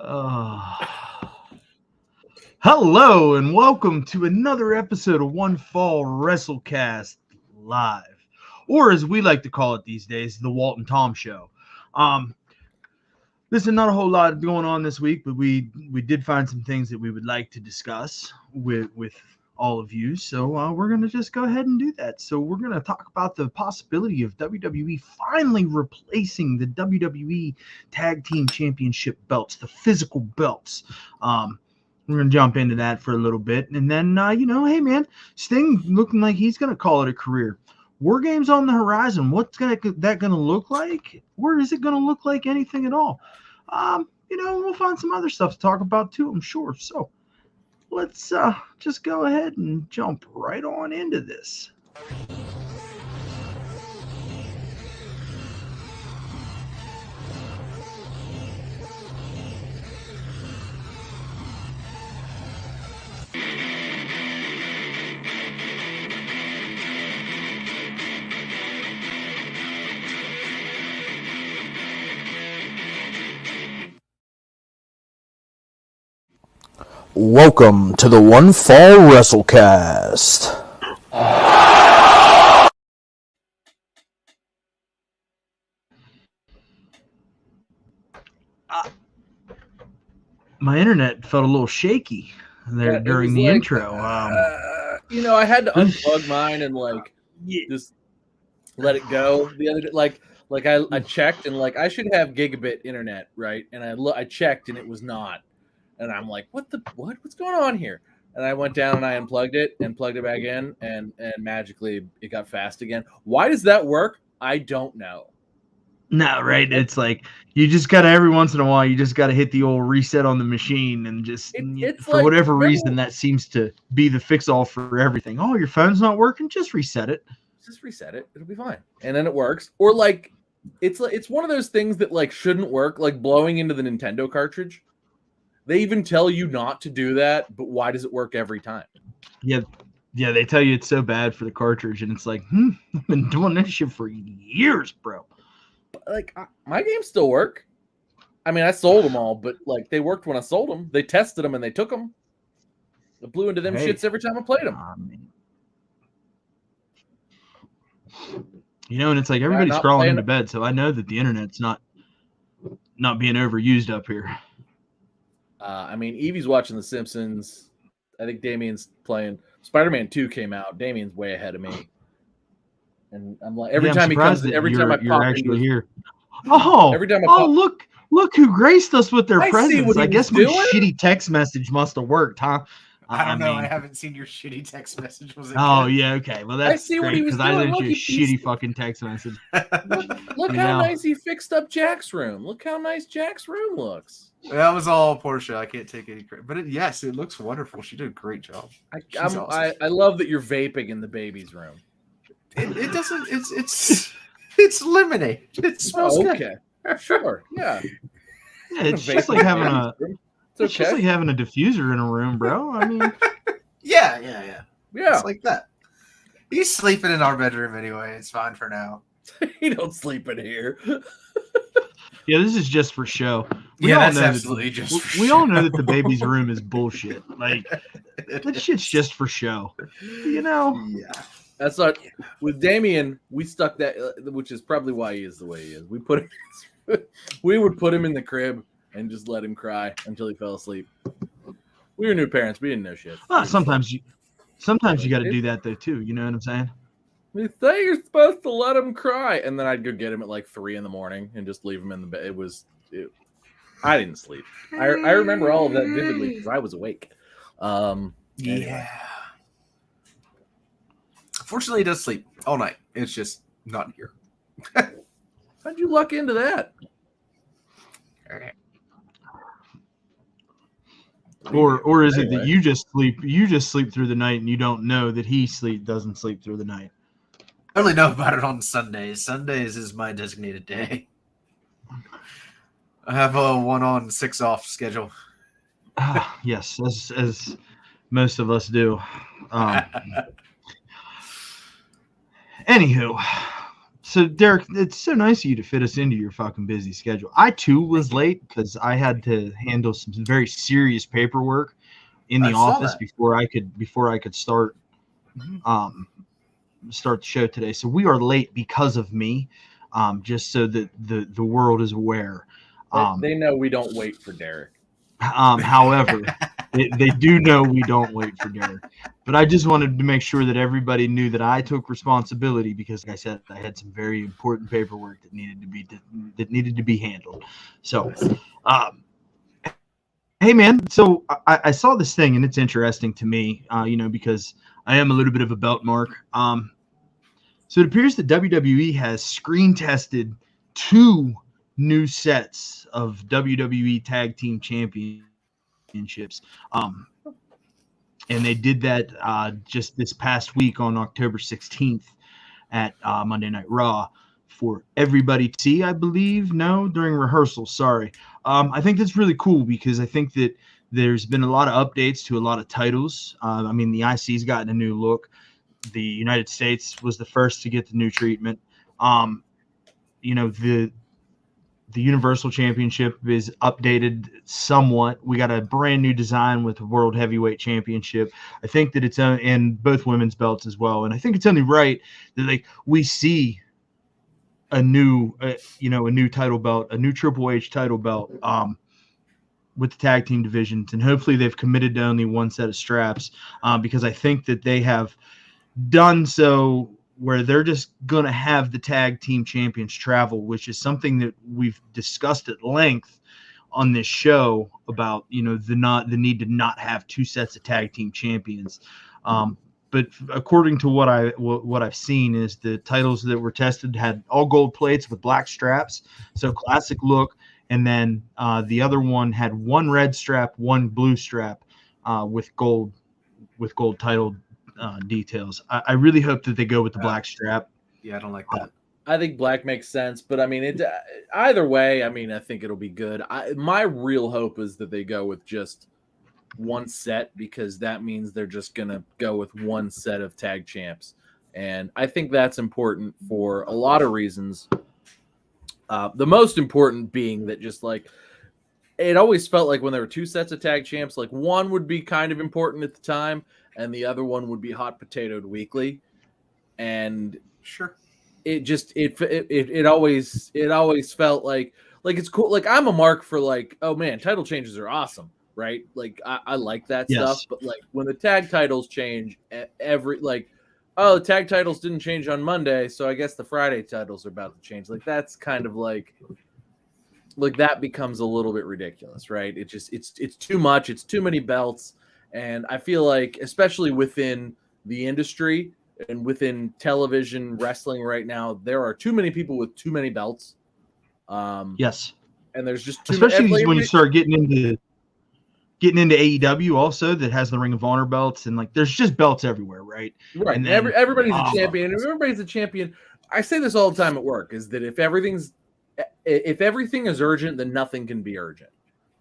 Uh, Hello and welcome to another episode of One Fall WrestleCast Live, or as we like to call it these days, the Walt and Tom Show. Listen, not a whole lot going on this week, but we did find some things that we would like to discuss with all of you. So we're going to just go ahead and do that. So we're going to talk about the possibility of WWE finally replacing the WWE Tag Team Championship belts, the physical belts. We're going to jump into that for a little bit. And then, hey, man, Sting looking like he's going to call it a career. War Games on the horizon. What's that going to look like? Or is it going to look like anything at all? We'll find some other stuff to talk about too, I'm sure. So let's just go ahead and jump right on into this. Welcome to the One Fall WrestleCast. My internet felt a little shaky there during the intro. I had to unplug mine and just let it go. The other day, I checked and I should have gigabit internet, right? And I checked and it was not. And I'm like, what's going on here? And I went down and I unplugged it and plugged it back in, and magically it got fast again. Why does that work? I don't know. No, right? It's like you just gotta every once in a while you just gotta hit the old reset on the machine and just for whatever reason that seems to be the fix all for everything. Oh, your phone's not working? Just reset it. Just reset it. It'll be fine. And then it works. Or it's one of those things that shouldn't work, like blowing into the Nintendo cartridge. They even tell you not to do that, but why does it work every time? Yeah, they tell you it's so bad for the cartridge, and it's like, I've been doing this shit for years, bro. My games still work. I mean, I sold them all, but they worked when I sold them. They tested them and they took them. I blew into them shits every time I played them. And it's like everybody's crawling into bed, so I know that the internet's not being overused up here. Evie's watching The Simpsons. I think Damien's playing. Spider-Man 2 came out. Damien's way ahead of me. And I'm like, every time he comes, every time I pop actually here. Oh, every time look who graced us with their presence. I guess my shitty text message must have worked, huh? I don't know. I haven't seen your shitty text message. Was it good? Yeah, okay. Well, that's great because I sent you a shitty fucking text message. Look how nice he fixed up Jack's room. Look how nice Jack's room looks. That was all Portia. I can't take any credit, but it looks wonderful. She did a great job. Awesome. I love that you're vaping in the baby's room. It doesn't. It's lemonade. It smells good. Sure. Yeah. It's just like having a. It's just like having a diffuser in a room, bro. I mean, yeah. It's like that. He's sleeping in our bedroom anyway. It's fine for now. He don't sleep in here. Yeah, this is just for show. That's absolutely just for show. We all know that the baby's room is bullshit. That shit's just for show. Yeah. That's not with Damien. We stuck that, which is probably why he is the way he is. We would put him in the crib and just let him cry until he fell asleep. We were new parents. We didn't know shit. Well, sometimes you got to do that though too. You know what I'm saying? They say you're supposed to let him cry, and then I'd go get him at 3 a.m. and just leave him in the bed. I didn't sleep. I remember all of that vividly because I was awake. Anyway. Fortunately, he does sleep all night. It's just not here. How'd you luck into that? Or is it that you just sleep through the night and you don't know that he doesn't sleep through the night? I only know about it on Sundays. Sundays is my designated day. I have a 1 on 6 off schedule. Yes, as most of us do. Anywho, So Derek, it's so nice of you to fit us into your fucking busy schedule. I too was late because I had to handle some very serious paperwork in the office before I could start start the show today. So we are late because of me, just so that the world is aware. They know we don't wait for Derek. However, they do know we don't wait for Derek. But I just wanted to make sure that everybody knew that I took responsibility because, like I said, I had some very important paperwork that needed to be handled. So, hey man, so I saw this thing and it's interesting to me, because I am a little bit of a belt mark. So it appears that WWE has screen tested 2 new sets of WWE Tag Team Championships. And they did that just this past week on October 16th at Monday Night Raw for everybody to see, I believe. No, during rehearsal. Sorry. I think that's really cool because I think that there's been a lot of updates to a lot of titles. I mean, the IC's gotten a new look. The United States was the first to get the new treatment. The Universal Championship is updated somewhat. We got a brand new design with the World Heavyweight Championship. I think that it's in both women's belts as well. And I think it's only right that we see a new title belt, a new Triple H title belt with the tag team divisions. And hopefully they've committed to only one set of straps because I think that they have done so where they're just going to have the tag team champions travel, which is something that we've discussed at length on this show about, the need to not have 2 sets of tag team champions. But according to what I've seen is the titles that were tested had all gold plates with black straps. So classic look. And then the other one had 1 red strap, 1 blue strap with gold title details. I really hope that they go with the black strap. Yeah, I don't like that. I think black makes sense, but I mean, either way, I mean, I think it'll be good. My real hope is that they go with just 1 set because that means they're just going to go with 1 set of tag champs. And I think that's important for a lot of reasons. The most important being that just it always felt like when there were 2 sets of tag champs, one would be kind of important at the time and the other one would be hot potatoed weekly. And sure, it just it always felt like it's cool. I'm a mark for oh man, title changes are awesome, right? I like that stuff. But when the tag titles change, the tag titles didn't change on Monday, so I guess the Friday titles are about to change. That's kind of that becomes a little bit ridiculous, right? It's too much. It's too many belts. And I feel like, especially within the industry and within television wrestling right now, there are too many people with too many belts. Yes. And there's just too especially many. When you start getting into AEW also that has the Ring of Honor belts and there's just belts everywhere, right? Right. And then, everybody's a champion. If everybody's a champion, I say this all the time at work, is that if everything is urgent, then nothing can be urgent,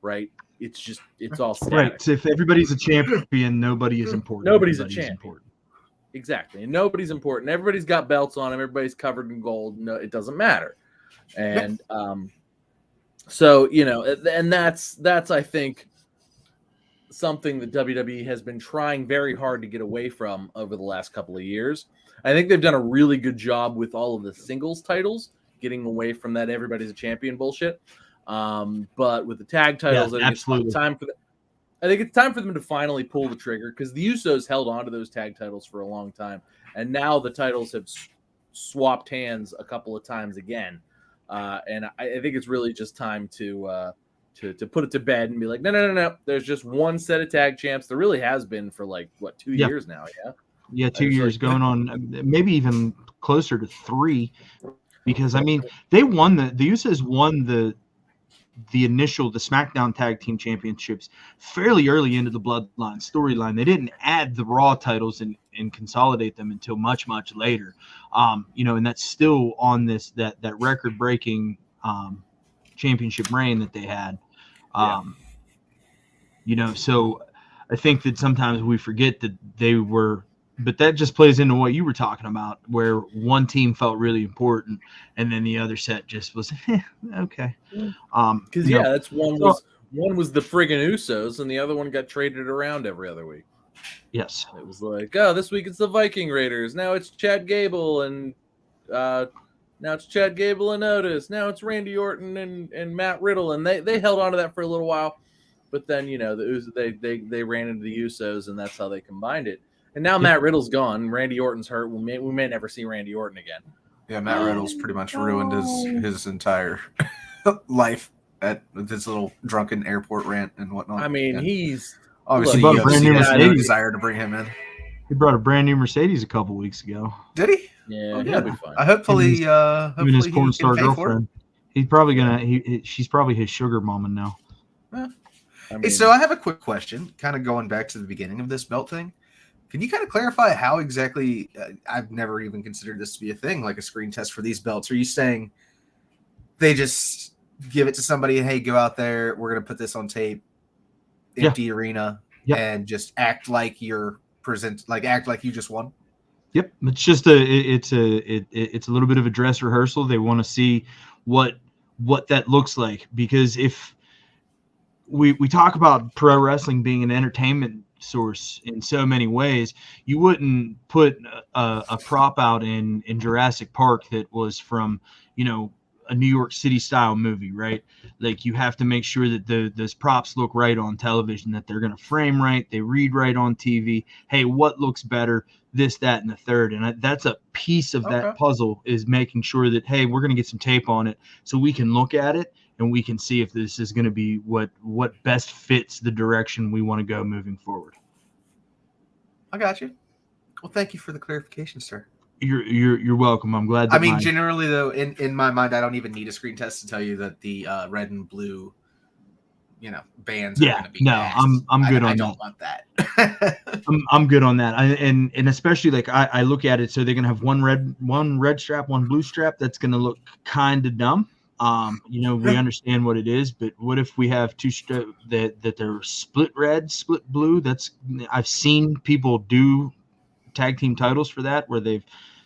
right? It's all static. Right. So if everybody's a champion, nobody is important. Nobody's a champion. Important. Exactly. And nobody's important. Everybody's got belts on them. Everybody's covered in gold. No, it doesn't matter. And so, and that's I think something that WWE has been trying very hard to get away from over the last couple of years. I think they've done a really good job with all of the singles titles, getting away from that everybody's a champion bullshit. But with the tag titles, I think it's time for them to finally pull the trigger because the Usos held on to those tag titles for a long time, and now the titles have swapped hands a couple of times again. And I think it's really just time to put it to bed and be like, no. There's just 1 set of tag champs. There really has been for 2 years now. Yeah. Yeah, 2 years going on, maybe even closer to 3, because I mean they won the Usos won the SmackDown Tag Team Championships fairly early into the Bloodline storyline. They didn't add the Raw titles and consolidate them until much, much later. And that's still on that record-breaking championship reign that they had. So I think that sometimes we forget that they were but that just plays into what you were talking about, where one team felt really important, and then the other set just was okay. Because that's one was the friggin' Usos, and the other one got traded around every other week. Yes, it was like, oh, this week it's the Viking Raiders. Now it's Chad Gable and Otis. Now it's Randy Orton and Matt Riddle, and they held on to that for a little while, but then they ran into the Usos, and that's how they combined it. And now Matt Riddle's gone. Randy Orton's hurt. We may never see Randy Orton again. Yeah, Matt Riddle's pretty much ruined his entire life at this little drunken airport rant and whatnot. I mean, he's obviously brought a brand new has no Mercedes. desire to bring him in. He brought a brand new Mercedes a couple weeks ago. Did he? Yeah, he'll be fine. Hopefully his porn star girlfriend. girlfriend. He's probably gonna. She's probably his sugar mama now. Hey, so I have a quick question, kind of going back to the beginning of this belt thing. Can you kind of clarify how exactly? I've never even considered this to be a thing, like a screen test for these belts. Are you saying they just give it to somebody? Hey, go out there. We're gonna put this on tape, empty arena, and just act like you're act like you just won. Yep, it's just it's a little bit of a dress rehearsal. They want to see what that looks like, because if we talk about pro wrestling being an entertainment source in so many ways, you wouldn't put a prop out in Jurassic Park that was from a New York City style movie, right? Like, you have to make sure that those props look right on television, that they're going to frame right, they read right on TV. Hey, what looks better? This, that, and the third. And that's a piece of that puzzle, is making sure that, hey, we're going to get some tape on it so we can look at it and we can see if this is going to be what best fits the direction we want to go moving forward. I got you. Well, thank you for the clarification, sir. You're welcome. I'm glad. That generally though, in my mind, I don't even need a screen test to tell you that the red and blue, bands. Yeah, are gonna be no, ass. I'm good on that. I don't want that. I'm good on that. And especially, like, I look at it, so they're gonna have one red strap, one blue strap. That's gonna look kind of dumb. We understand what it is, but what if we have two that they're split red, split blue? I've seen people do tag team titles for that, where they've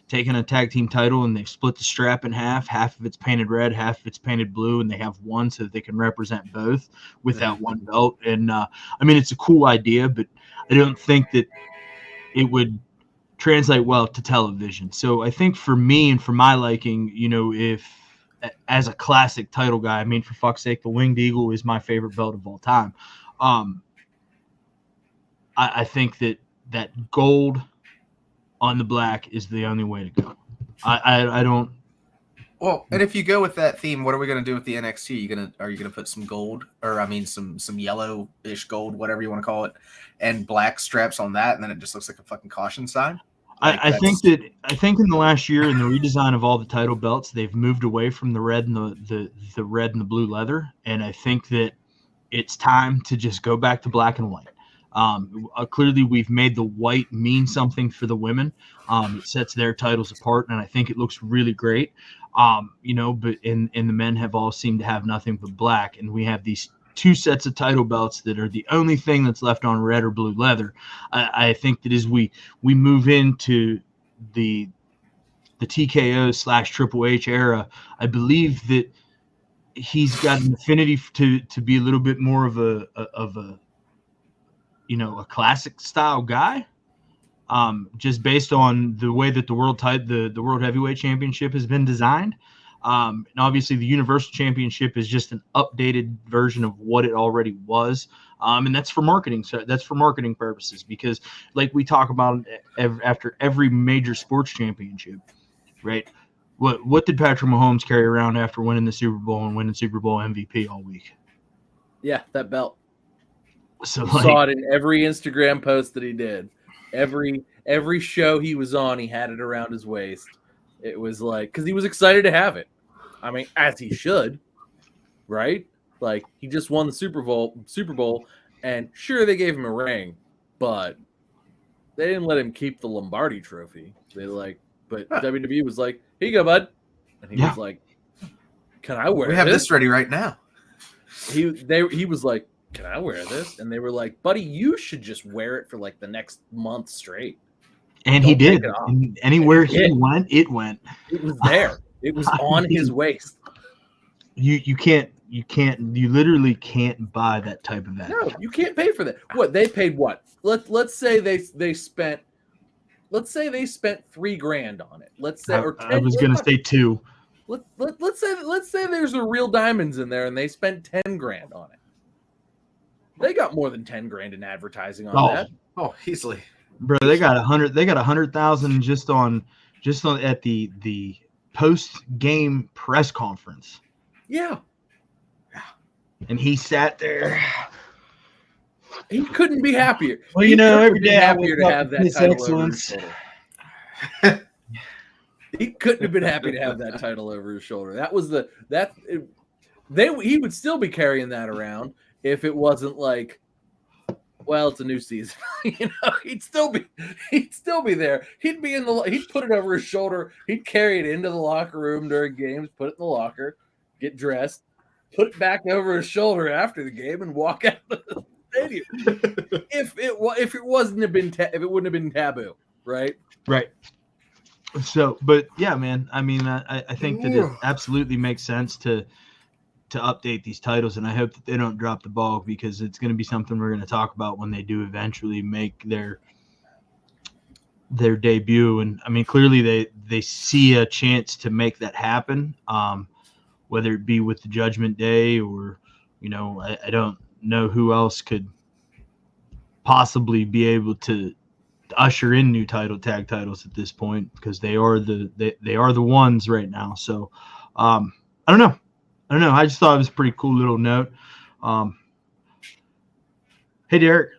taken a tag team title and they've split the strap in half of it's painted red, half of it's painted blue, and they have one so that they can represent both with that one belt. And it's a cool idea, but I don't think that it would translate well to television. So I think for me and for my liking, if as a classic title guy, for fuck's sake, the Winged Eagle is my favorite belt of all time. I think that gold on the black is the only way to go. I don't. Well, and if you go with that theme, what are we going to do with the NXT? Are you gonna put some gold, or some yellowish gold, whatever you want to call it, and black straps on that, and then it just looks like a fucking caution sign? I think in the last year, in the redesign of all the title belts, they've moved away from the red and the red and the blue leather, and I think that it's time to just go back to black and white. Clearly, we've made the white mean something for the women. It sets their titles apart, and I think it looks really great. But the men have all seemed to have nothing but black, and we have these two sets of title belts that are the only thing that's left on red or blue leather. I think that as we move into the TKO / Triple H era, I believe that he's got an affinity to be a little bit more of a classic style guy, just based on the way that the World Heavyweight Championship has been designed. And obviously the Universal Championship is just an updated version of what it already was. And that's for marketing. So that's for marketing purposes, because like we talk about after every major sports championship, right? What did Patrick Mahomes carry around after winning the Super Bowl and winning Super Bowl MVP all week? Yeah, that belt. So saw it in every Instagram post that he did. Every show he was on, he had it around his waist. It was like, because he was excited to have it. As he should, right? Like, he just won the Super Bowl, and sure, they gave him a ring, but they didn't let him keep the Lombardi trophy. But WWE was like, here you go, bud. And he was like, can I wear this? We have this ready right now. He was like, can I wear this? And they were like, buddy, you should just wear it for like the next month straight. And he did. And anywhere he went, it went. It was there. It was on his waist. You literally can't buy that type of action. No, you can't pay for that. What they paid? What? Let's say they spent. Let's say they spent $3,000 on it. Let's say, or 10, I was gonna say 2. Let's say there's a real diamonds in there, and they spent $10,000 on it. They got more than $10,000 in advertising on that. Oh, easily, bro. They got 100. They got 100,000 just on at the post game press conference. Yeah. And he sat there. He couldn't be happier. Well, every day happier to have that title over his shoulder. He couldn't have been happy to have that title over his shoulder. That was he would still be carrying that around if it wasn't like, well, it's a new season. He'd still be there. He'd put it over his shoulder. He'd carry it into the locker room during games, put it in the locker, get dressed, put it back over his shoulder after the game, and walk out of the stadium. if it wouldn't have been taboo, right? Right. So, but yeah, man. I mean, I think that it absolutely makes sense to update these titles, and I hope that they don't drop the ball, because it's going to be something we're going to talk about when they do eventually make their debut. And I mean, clearly they see a chance to make that happen, whether it be with the Judgment Day or, I don't know who else could possibly be able to usher in new tag titles at this point, because they are the ones right now. So I don't know. I just thought it was a pretty cool little note. Hey, Derek.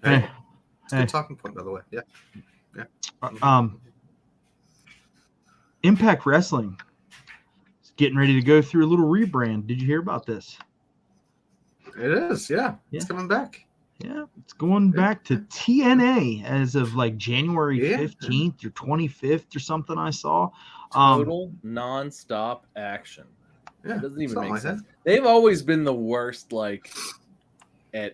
Hey. It's a good talking point, by the way. Yeah. Impact Wrestling is getting ready to go through a little rebrand. Did you hear about this? It is, yeah. It's coming back. Yeah, it's going back to TNA as of like January 15th or 25th or something I saw. Total nonstop action. Yeah, it doesn't even make like sense. That. They've always been the worst, at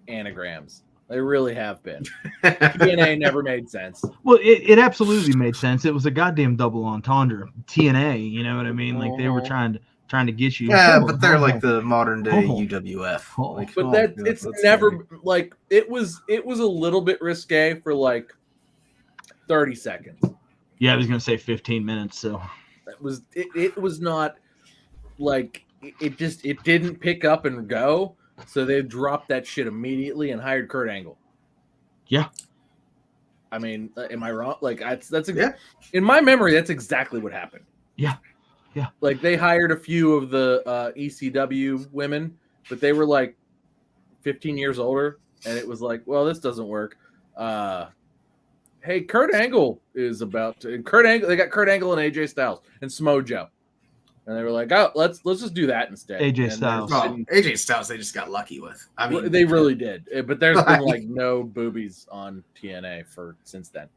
anagrams. They really have been. TNA never made sense. Well, it absolutely made sense. It was a goddamn double entendre. TNA, you know what I mean? Like they were trying to get you. Yeah, but they're like the modern day UWF. But it's never like it was a little bit risque for like 30 seconds. Yeah, I was gonna say 15 minutes. So it was not like it didn't pick up and go. So they dropped that shit immediately and hired Kurt Angle. Yeah. I mean, am I wrong? Like in my memory, that's exactly what happened. Yeah. Yeah. Like they hired a few of the ECW women, but they were like 15 years older, and it was like, well, this doesn't work. Hey, Kurt Angle is about to. And they got Kurt Angle and AJ Styles and Samoa Joe, and they were like, oh, let's just do that instead. AJ Styles. AJ Styles, they just got lucky with. I mean, they really did. But there's been like no boobies on TNA since then.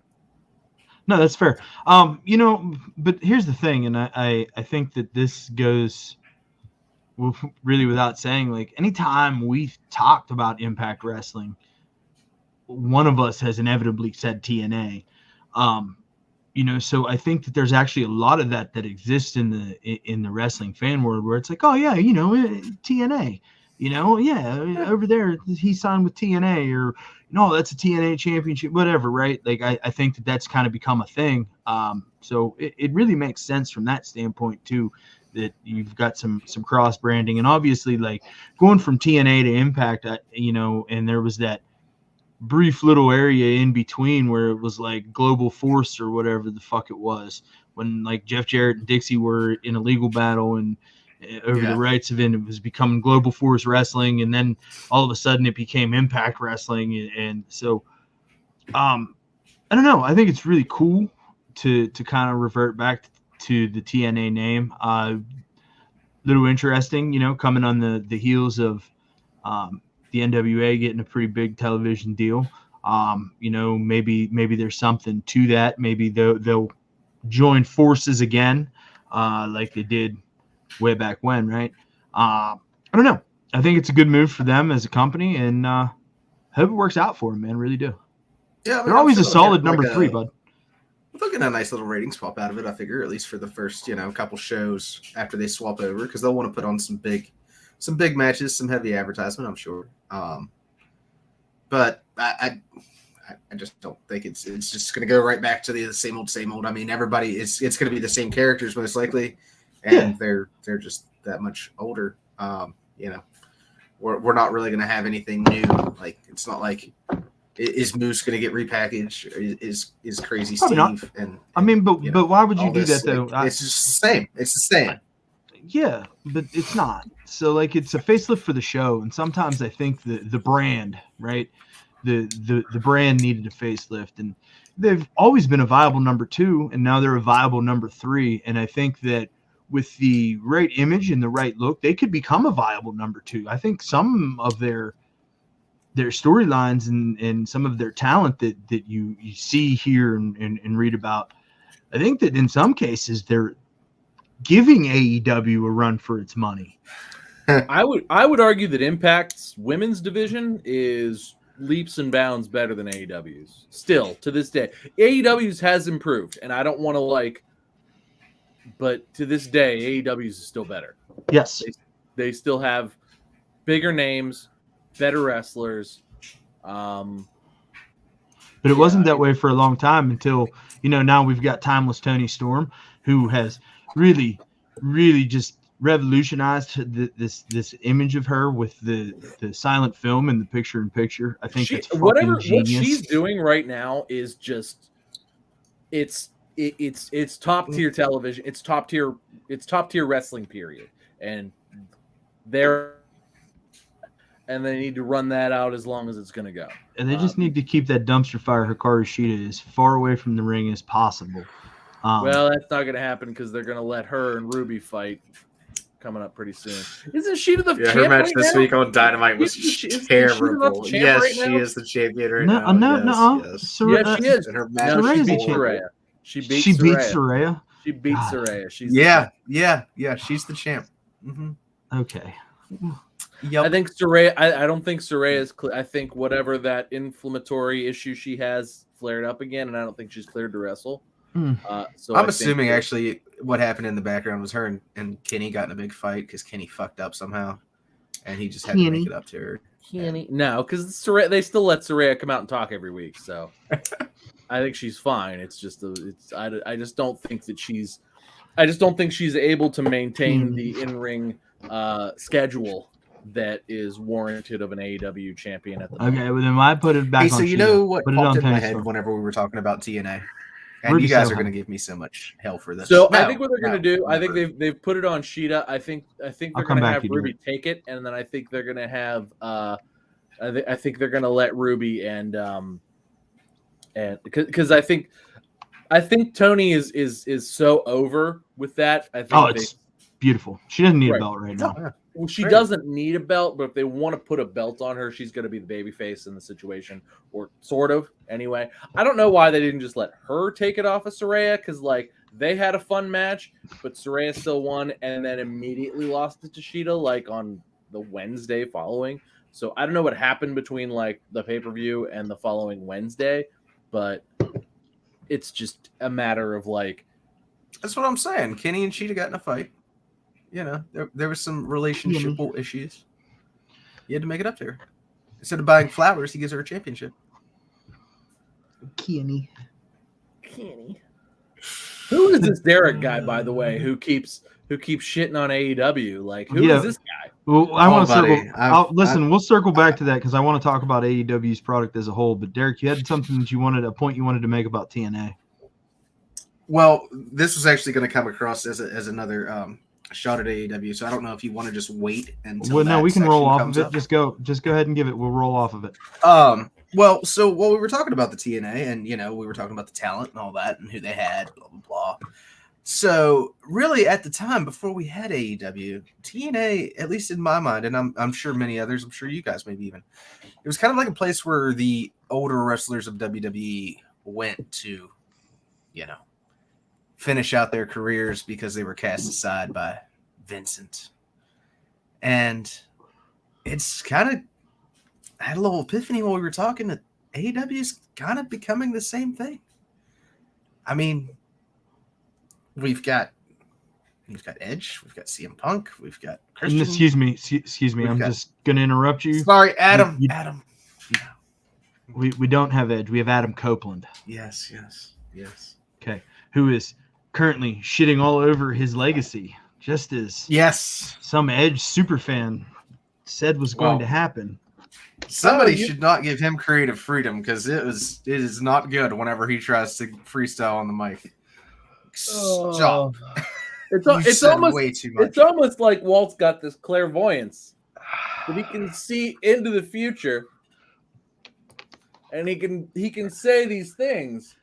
No, that's fair. But here's the thing, and I think that this goes really without saying. Like, anytime we've talked about Impact Wrestling, one of us has inevitably said TNA. So I think that there's actually a lot of that exists in the wrestling fan world, where it's like, oh yeah, TNA. Over there he signed with TNA, or no, that's a TNA championship, whatever, right? Like I think that's kind of become a thing. So it really makes sense from that standpoint too, that you've got some cross branding, and obviously like going from TNA to Impact, and there was that brief little area in between where it was like Global Force or whatever the fuck it was, when like Jeff Jarrett and Dixie were in a legal battle and over the rights of it. It was becoming Global Force Wrestling, and then all of a sudden it became Impact Wrestling. And so I don't know, I think it's really cool to kind of revert back to the TNA name. Little interesting, coming on the heels of the NWA getting a pretty big television deal. Maybe there's something to that. Maybe they'll join forces again, like they did way back when, right? I don't know. I think it's a good move for them as a company, and hope it works out for them, man. Really do. Yeah, I mean, they're I'm always sure a they'll solid get, number like, 3, bud. they'll get a nice little ratings pop out of it, I figure, at least for the first, couple shows after they swap over, because they'll want to put on some big matches, some heavy advertisement, I'm sure. But I just don't think it's just going to go right back to the same old. I mean, everybody it's going to be the same characters most likely, and they're just that much older. We're not really going to have anything new. Like, it's not like is Moose going to get repackaged? Is Crazy Probably Steve? not. And I mean, but why would you do this, that though? like, it's just the same. It's the same. Yeah, but it's not. So like, it's a facelift for the show, and sometimes I think the brand, right? The brand needed a facelift, and they've always been a viable number 2, and now they're a viable number 3. And I think that with the right image and the right look, they could become a viable number 2. I think some of their storylines and some of their talent that you see here and read about, I think that in some cases they're giving AEW a run for its money. I would argue that Impact's women's division is leaps and bounds better than AEW's still to this day. AEW's has improved, and I don't want to but to this day, AEW's is still better. Yes. They still have bigger names, better wrestlers. But it wasn't that way for a long time until, now we've got Timeless Tony Storm, who has really, really just revolutionized this image of her with the silent film and the picture-in-picture. I think it's fucking genius. What she's doing right now is just it's top tier television. It's top tier wrestling, period. And they need to run that out as long as it's going to go. And they just need to keep that dumpster fire Hikaru Shida as far away from the ring as possible. Well, that's not going to happen because they're going to let her and Ruby fight coming up pretty soon. Isn't Shida the champ? Her match right this now? week on Dynamite was terrible. Yes, right she now? is the champion right now. No. Yes. Yeah, she is. And her No, match she Soraya's beats the Saraya. She beats Saraya. She beats God. Saraya. She's Yeah. She's the champ. Mm-hmm. Okay. Yep. I think Saraya. I don't think Saraya is. I think whatever that inflammatory issue she has flared up again, and I don't think she's cleared to wrestle. So I'm assuming actually what happened in the background was her and Kenny got in a big fight because Kenny fucked up somehow, and he just had to make it up to her. Kenny, no, because they still let Saraya come out and talk every week, so I think she's fine. It's just I just don't think that she's able to maintain the in-ring schedule that is warranted of an AEW champion at the moment. Okay, well then I put it back. Hey, so you know what popped in my head Storm. whenever we were talking about TNA, and Ruby you guys Soho. are going to give me so much hell for this. So No, I think what they're going to do, I think never. they've put it on Sheeta. I think they're I'll going come to back, have you do Ruby it. take it, and then I think they're going to have I think they're going to let Ruby and because I think Tony is so over with that. I think It's beautiful. She doesn't need Right. a belt right now. Well, she Fair. doesn't need a belt, but if they want to put a belt on her, she's going to be the babyface in the situation, or sort of. Anyway, I don't know why they didn't just let her take it off of Saraya, because they had a fun match, but Saraya still won, and then immediately lost it to Sheeta on the Wednesday following. So I don't know what happened between the pay-per-view and the following Wednesday, but it's just a matter of That's what I'm saying. Kenny and Sheeta got in a fight. There was some relationship issues. He had to make it up to her. Instead of buying flowers, he gives her a championship. Kenny. Who is this Derek guy, by the way, who keeps shitting on AEW? Who is this guy? Well, I want to buddy. circle. We'll circle back to that because I want to talk about AEW's product as a whole. But Derek, you had something that a point you wanted to make about TNA. Well, this was actually going to come across as another shot at AEW, so I don't know if you want to just wait until. Well, no, we can roll off of it. Up. Just go ahead and give it. We'll roll off of it. Well, so while we were talking about the TNA, and we were talking about the talent and all that, and who they had, blah blah blah. So really, at the time before we had AEW, TNA, at least in my mind, and I'm sure many others, I'm sure you guys maybe even, it was kind of like a place where the older wrestlers of WWE went to, finish out their careers because they were cast aside by Vincent. And it's kind of, I had a little epiphany while we were talking that AEW is kind of becoming the same thing. I mean, we've got Edge, we've got CM Punk, we've got Christian. Excuse me. I'm just gonna interrupt you. Sorry, Adam. Adam. We don't have Edge. We have Adam Copeland. Yes. Okay, who is currently shitting all over his legacy, just as some Edge superfan said was going to happen. Somebody should not give him creative freedom because it is not good whenever he tries to freestyle on the mic. Stop. It's almost way too much. It's almost like Walt's got this clairvoyance that he can see into the future, and he can say these things,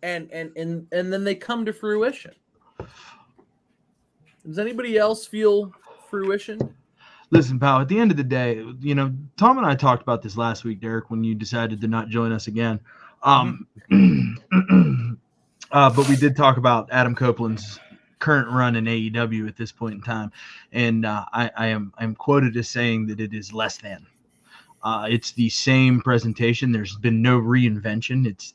and then they come to fruition. Does anybody else feel fruition? Listen, pal, at the end of the day, Tom and I talked about this last week, Derek, when you decided to not join us again. But we did talk about Adam Copeland's current run in AEW at this point in time. And I'm quoted as saying that it is less than. It's the same presentation. There's been no reinvention.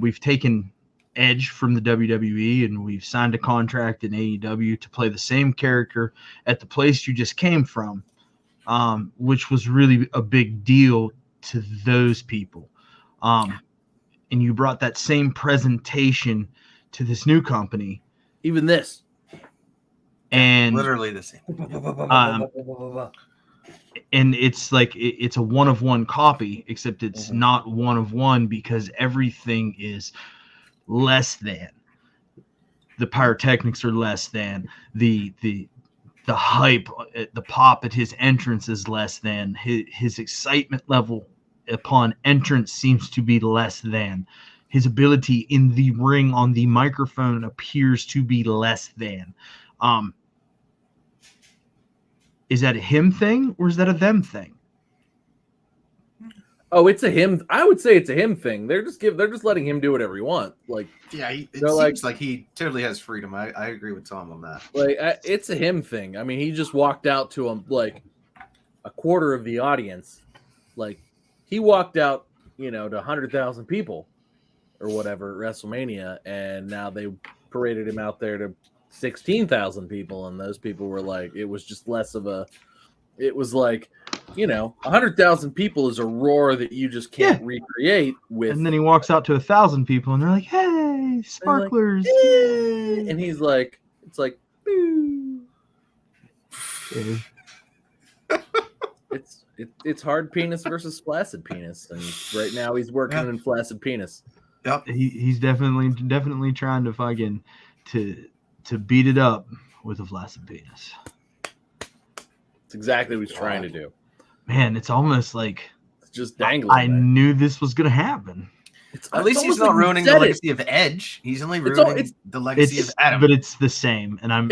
We've taken Edge from the WWE and we've signed a contract in AEW to play the same character at the place you just came from, which was really a big deal to those people. And you brought that same presentation to this new company. Even this. And literally the same. And it's like it's a one-of-one copy, except it's not one-of-one because everything is less than. The pyrotechnics are less than. The hype, the pop at his entrance is less than. His excitement level upon entrance seems to be less than. His ability in the ring on the microphone appears to be less than. Is that a him thing or is that a them thing? Oh, it's a him. I would say it's a him thing. They're just letting him do whatever he wants. Like, yeah, it seems like he totally has freedom. I agree with Tom on that. Like, it's a him thing. I mean, he just walked out to him like a quarter of the audience. Like, he walked out, to 100,000 people or whatever at WrestleMania, and now they paraded him out there to 16,000 people, and those people were like, it was just less of a. It was like, 100,000 people is a roar that you just can't recreate with. And then he walks out to 1,000 people, and they're like, "Hey, sparklers!" Like, hey. And he's like, "It's like, it's hard penis versus flaccid penis, and right now he's working in flaccid penis. Yep, he's definitely trying to fucking to beat it up with a flaccid penis. It's exactly what he's trying to do. Man, it's almost like it's just dangling. I knew this was going to happen. At least he's not ruining the legacy of Edge. He's only ruining the legacy of Adam. But it's the same, and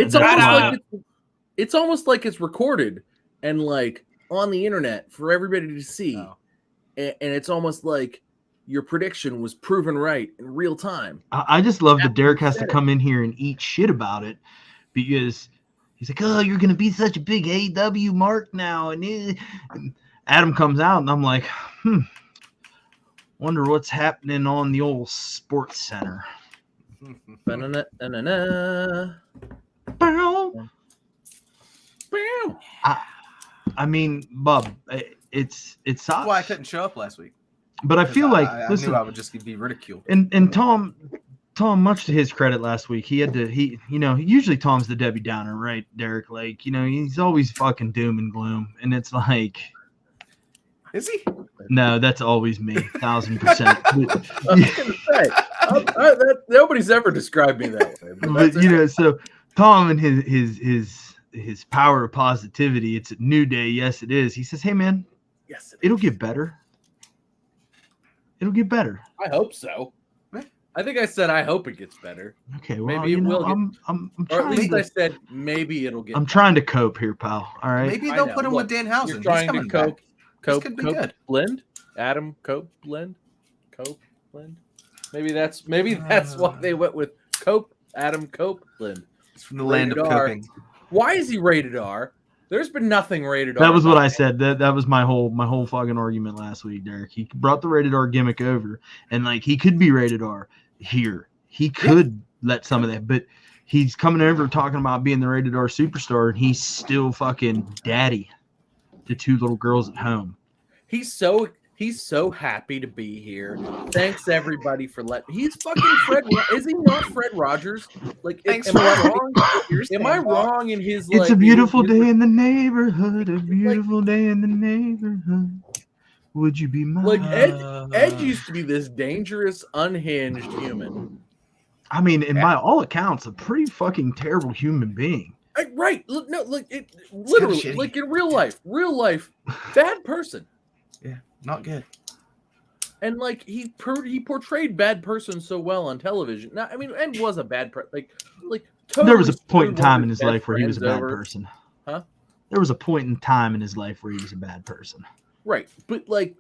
it's almost like it's recorded and like on the internet for everybody to see, and it's almost like your prediction was proven right in real time. I just love that Derek has to come in here and eat shit about it because he's like, "Oh, you're going to be such a big AEW mark now." And Adam comes out, and I'm like, wonder what's happening on the old Sports Center. I mean, Bub, it's that's why I couldn't show up last week. But I feel like I knew I would just be ridiculed. And Tom, much to his credit, last week usually Tom's the Debbie Downer, right, Derek? Like, he's always fucking doom and gloom, and it's like, is he? No, that's always me, 1,000%. I was gonna say, nobody's ever described me that way. But so Tom and his power of positivity. It's a new day. Yes, it is. He says, "Hey, man, it'll get better. It'll get better." I hope so. I think I said I hope it gets better. Okay, well, maybe it will. I'm or at least I said maybe it'll get. I'm trying to cope here, pal. All right. Maybe they'll put him with Danhausen. You're trying to cope. Cope blend. Adam Cope blend. Maybe that's why they went with Cope. Adam Cope blend. It's from the land of coping. Why is he rated R? There's been nothing rated R. That was what I said. That was my whole fucking argument last week, Derek. He brought the rated R gimmick over, and like he could be rated R here. He could let some of that, but he's coming over talking about being the rated R superstar, and he's still fucking daddy to 2 little girls at home. He's so happy to be here. Thanks everybody for letting. He's fucking Fred. Is he not Fred Rogers? Like, am I wrong in his? It's a beautiful day in the neighborhood. A beautiful day in the neighborhood. Would you be mine? Like Ed used to be this dangerous, unhinged human. I mean, and by all accounts, a pretty fucking terrible human being. Right? No, like it literally, like in real life, bad person. Yeah, not good. And like he portrayed bad person so well on television. Now, I mean, Ed was a bad person. Like totally there was a point in time in his life where he was a bad person. Huh? There was a point in time in his life where he was a bad person. Right, but like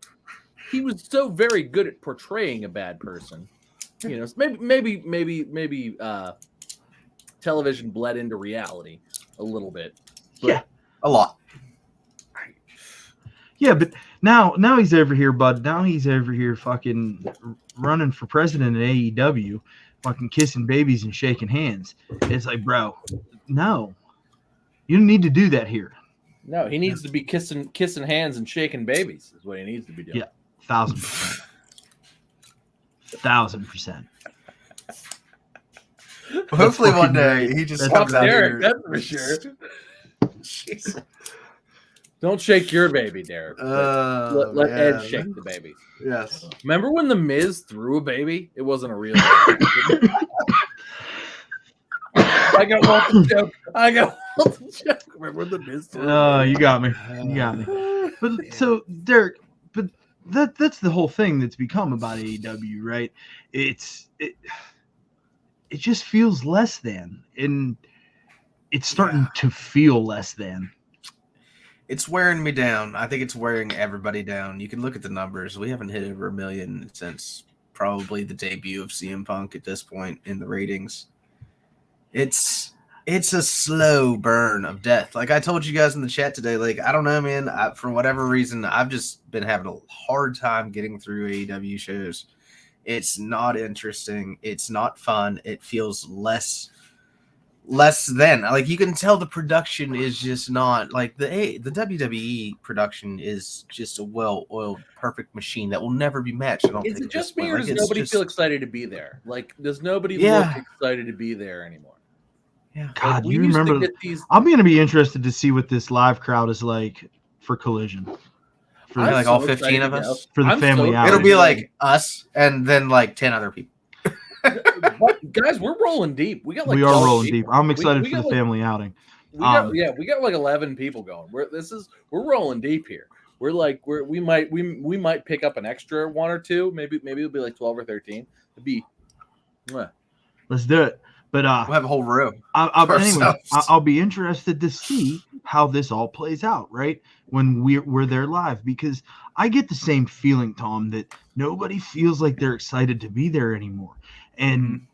he was so very good at portraying a bad person. You know, maybe television bled into reality a little bit. Yeah, a lot. Yeah, but now he's over here, bud. Now he's over here fucking running for president at AEW, fucking kissing babies and shaking hands. It's like, bro, no. You don't need to do that here. No, he needs to be kissing hands and shaking babies is what he needs to be doing. Yeah, 1,000%. 1,000%. Well, hopefully one day he just comes out Derek, here. that's for sure. Jesus. Don't shake your baby, Derek. Let Ed shake the baby. Yes. Remember when the Miz threw a baby? It wasn't a real baby. I got one joke. Remember when the Miz threw a baby? You got me. You got me. But so Derek, but that's the whole thing that's become about AEW, right? It just feels less than, and it's starting to feel less than. It's wearing me down. I think it's wearing everybody down. You can look at the numbers. We haven't hit over 1 million since probably the debut of CM Punk at this point in the ratings. It's a slow burn of death. Like I told you guys in the chat today, like, I don't know, man. For whatever reason, I've just been having a hard time getting through AEW shows. It's not interesting. It's not fun. It feels less than. Like, you can tell the production is just not like the WWE production is just a well-oiled, perfect machine that will never be matched. I don't Is think it just me, or does nobody feel excited to be there? Like, does nobody look excited to be there anymore? Yeah. God, like, you remember? I'm going to be interested to see what this live crowd is like for Collision. For like all 15 of us? For the family outing. It'll be like us and then like 10 other people. Guys, we're rolling deep. We are rolling deep. I'm excited for the family outing. We got like 11 people going. We're rolling deep here. We might pick up an extra 1 or 2. Maybe it'll be like 12 or 13. Let's do it. But we'll have a whole room. I'll be interested to see how this all plays out, right? When we're there live, because I get the same feeling, Tom, that nobody feels like they're excited to be there anymore. And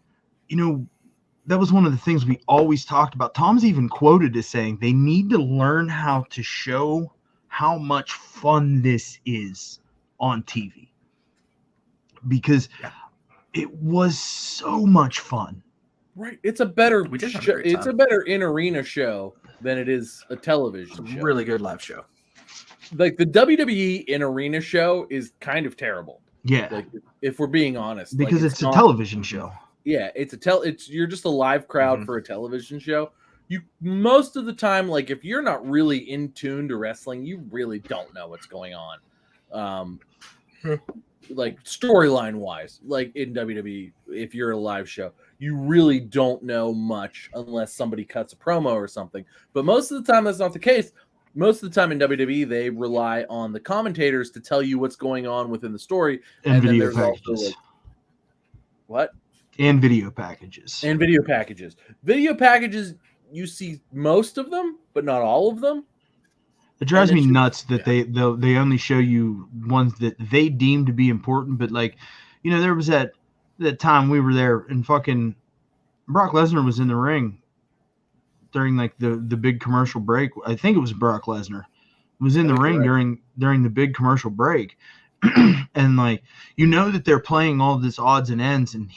you know, that was one of the things we always talked about. Tom's even quoted as saying they need to learn how to show how much fun this is on TV, because it was so much fun. Right, it's a better in-arena show than it is a television show. Really good live show. Like the WWE in-arena show is kind of terrible. Yeah, like if we're being honest, because it's a television show. Yeah, you're just a live crowd for a television show. You most of the time, like if you're not really in tune to wrestling, you really don't know what's going on. Like storyline wise, like in WWE, if you're a live show, you really don't know much unless somebody cuts a promo or something. But most of the time, that's not the case. Most of the time in WWE, they rely on the commentators to tell you what's going on within the story. And video packages. What? And video packages. Video packages, you see most of them, but not all of them. It drives me nuts that they only show you ones that they deem to be important. But like, you know, there was that time we were there and fucking Brock Lesnar was in the ring during like the big commercial break. I think it was Brock Lesnar was in the ring correct. during the big commercial break. And like, you know that they're playing all this odds and ends, and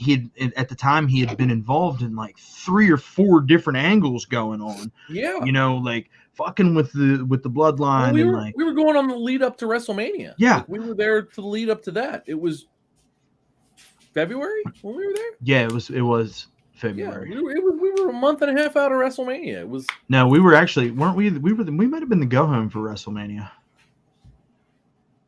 at the time he had been involved in like 3 or 4 different angles going on. Yeah. You know, like fucking with the bloodline. Well, we were going on the lead up to WrestleMania. Yeah. Like, we were there to the lead up to that. It was February when we were there. Yeah, it was Yeah, February. we were a month and a half out of WrestleMania. It was No, we were actually, weren't we? We might have been the go home for WrestleMania.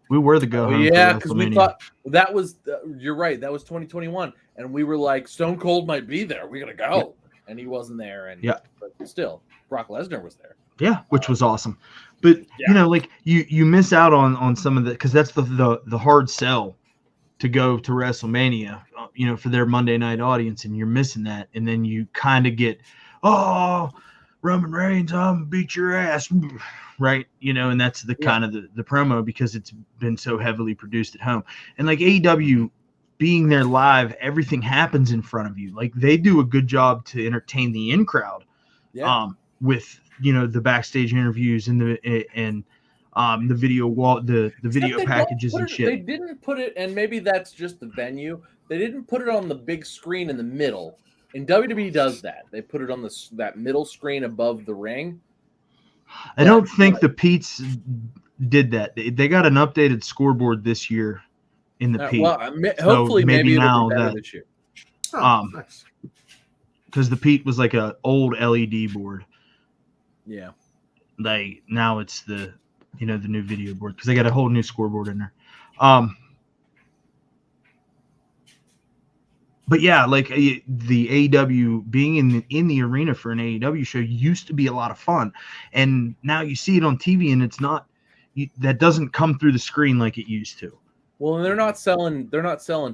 We were the go home. yeah, because we thought that was. You're right. That was 2021, and we were like, Stone Cold might be there. We gotta go, and he wasn't there. And but still, Brock Lesnar was there. Yeah, which was awesome. But you know, like you miss out on some of the, because that's the hard sell to go to WrestleMania, you know, for their Monday night audience, and you're missing that, and then you kind of get, oh, Roman Reigns, I'm beat your ass, right? You know, and that's the kind of the promo, because it's been so heavily produced at home. And like AEW being there live, everything happens in front of you. Like they do a good job to entertain the in crowd, with, you know, the backstage interviews and the video wall, the video packages and shit. They didn't put it, and maybe that's just the venue. They didn't put it on the big screen in the middle. And WWE does that. They put it on that middle screen above the ring. I don't think the Pete's did that. They got an updated scoreboard this year in the Pete. Well, hopefully, so maybe now it'll be better this year. Nice. Because the Pete was like a old LED board. Yeah. Like now it's the, you know, the new video board, because they got a whole new scoreboard in there. But yeah, like the AEW being in the arena for an AEW show used to be a lot of fun, and now you see it on TV, and it's not, that doesn't come through the screen like it used to. Well, they're not selling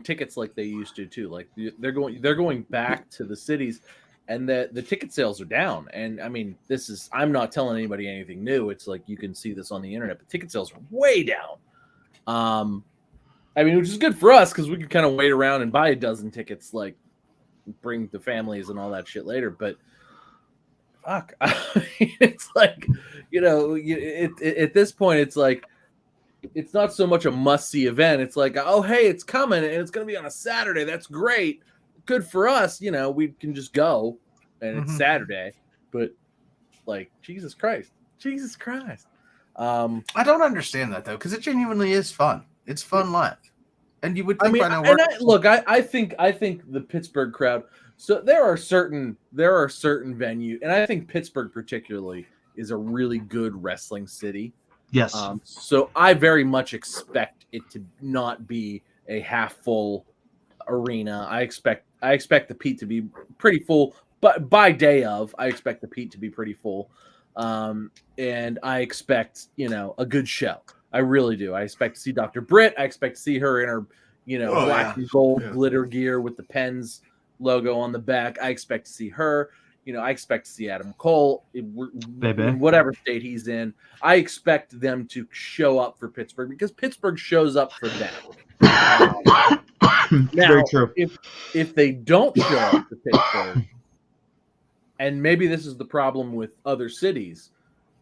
tickets like they used to too. Like they're going back to the cities, and the ticket sales are down. And I mean, I'm not telling anybody anything new. It's like you can see this on the internet, but ticket sales are way down. I mean, which is good for us because we can kind of wait around and buy a dozen tickets, like bring the families and all that shit later. But fuck, I mean, it's like, you know, at this point, it's like, it's not so much a must-see event. It's like, oh, hey, it's coming and it's going to be on a Saturday. That's great. Good for us. You know, we can just go and it's Saturday. But like, Jesus Christ. I don't understand that though, because it genuinely is fun. It's fun live, and you would think I think the Pittsburgh crowd. So there are certain venues, and I think Pittsburgh particularly is a really good wrestling city. Yes. So I very much expect it to not be a half full arena. I expect the Pete to be pretty full, but by day of, I expect the Pete to be pretty full, and I expect, you know, a good show. I really do. I expect to see Dr. Britt. I expect to see her in her, you know, black and gold glitter gear with the Pens logo on the back. I expect to see her. You know, I expect to see Adam Cole in whatever state he's in. I expect them to show up for Pittsburgh because Pittsburgh shows up for them. Now, very true. If they don't show up to Pittsburgh, and maybe this is the problem with other cities,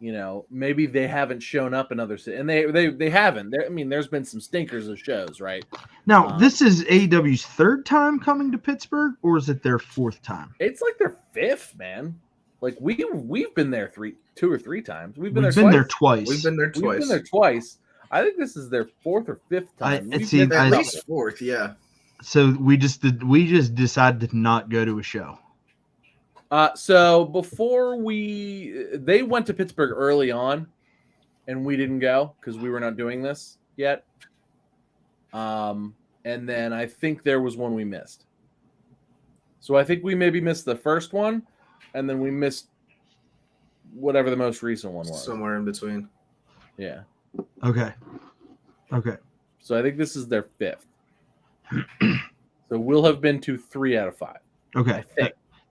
you know, maybe they haven't shown up in other cities, and they haven't. I mean, there's been some stinkers of shows, right? Now, this is AEW's 3rd time coming to Pittsburgh, or is it their 4th time? It's like their 5th, man. Like we've been there 2 or 3 times. We've been there twice. We've been there twice. I think this is their 4th or 5th time. At least 4th, yeah. So we just decided to not go to a show. So before they went to Pittsburgh early on, and we didn't go because we were not doing this yet. And then I think there was one we missed. So I think we maybe missed the first one, and then we missed whatever the most recent one was. Somewhere in between. Yeah. Okay. So I think this is their 5th. So we'll have been to 3 out of 5. Okay.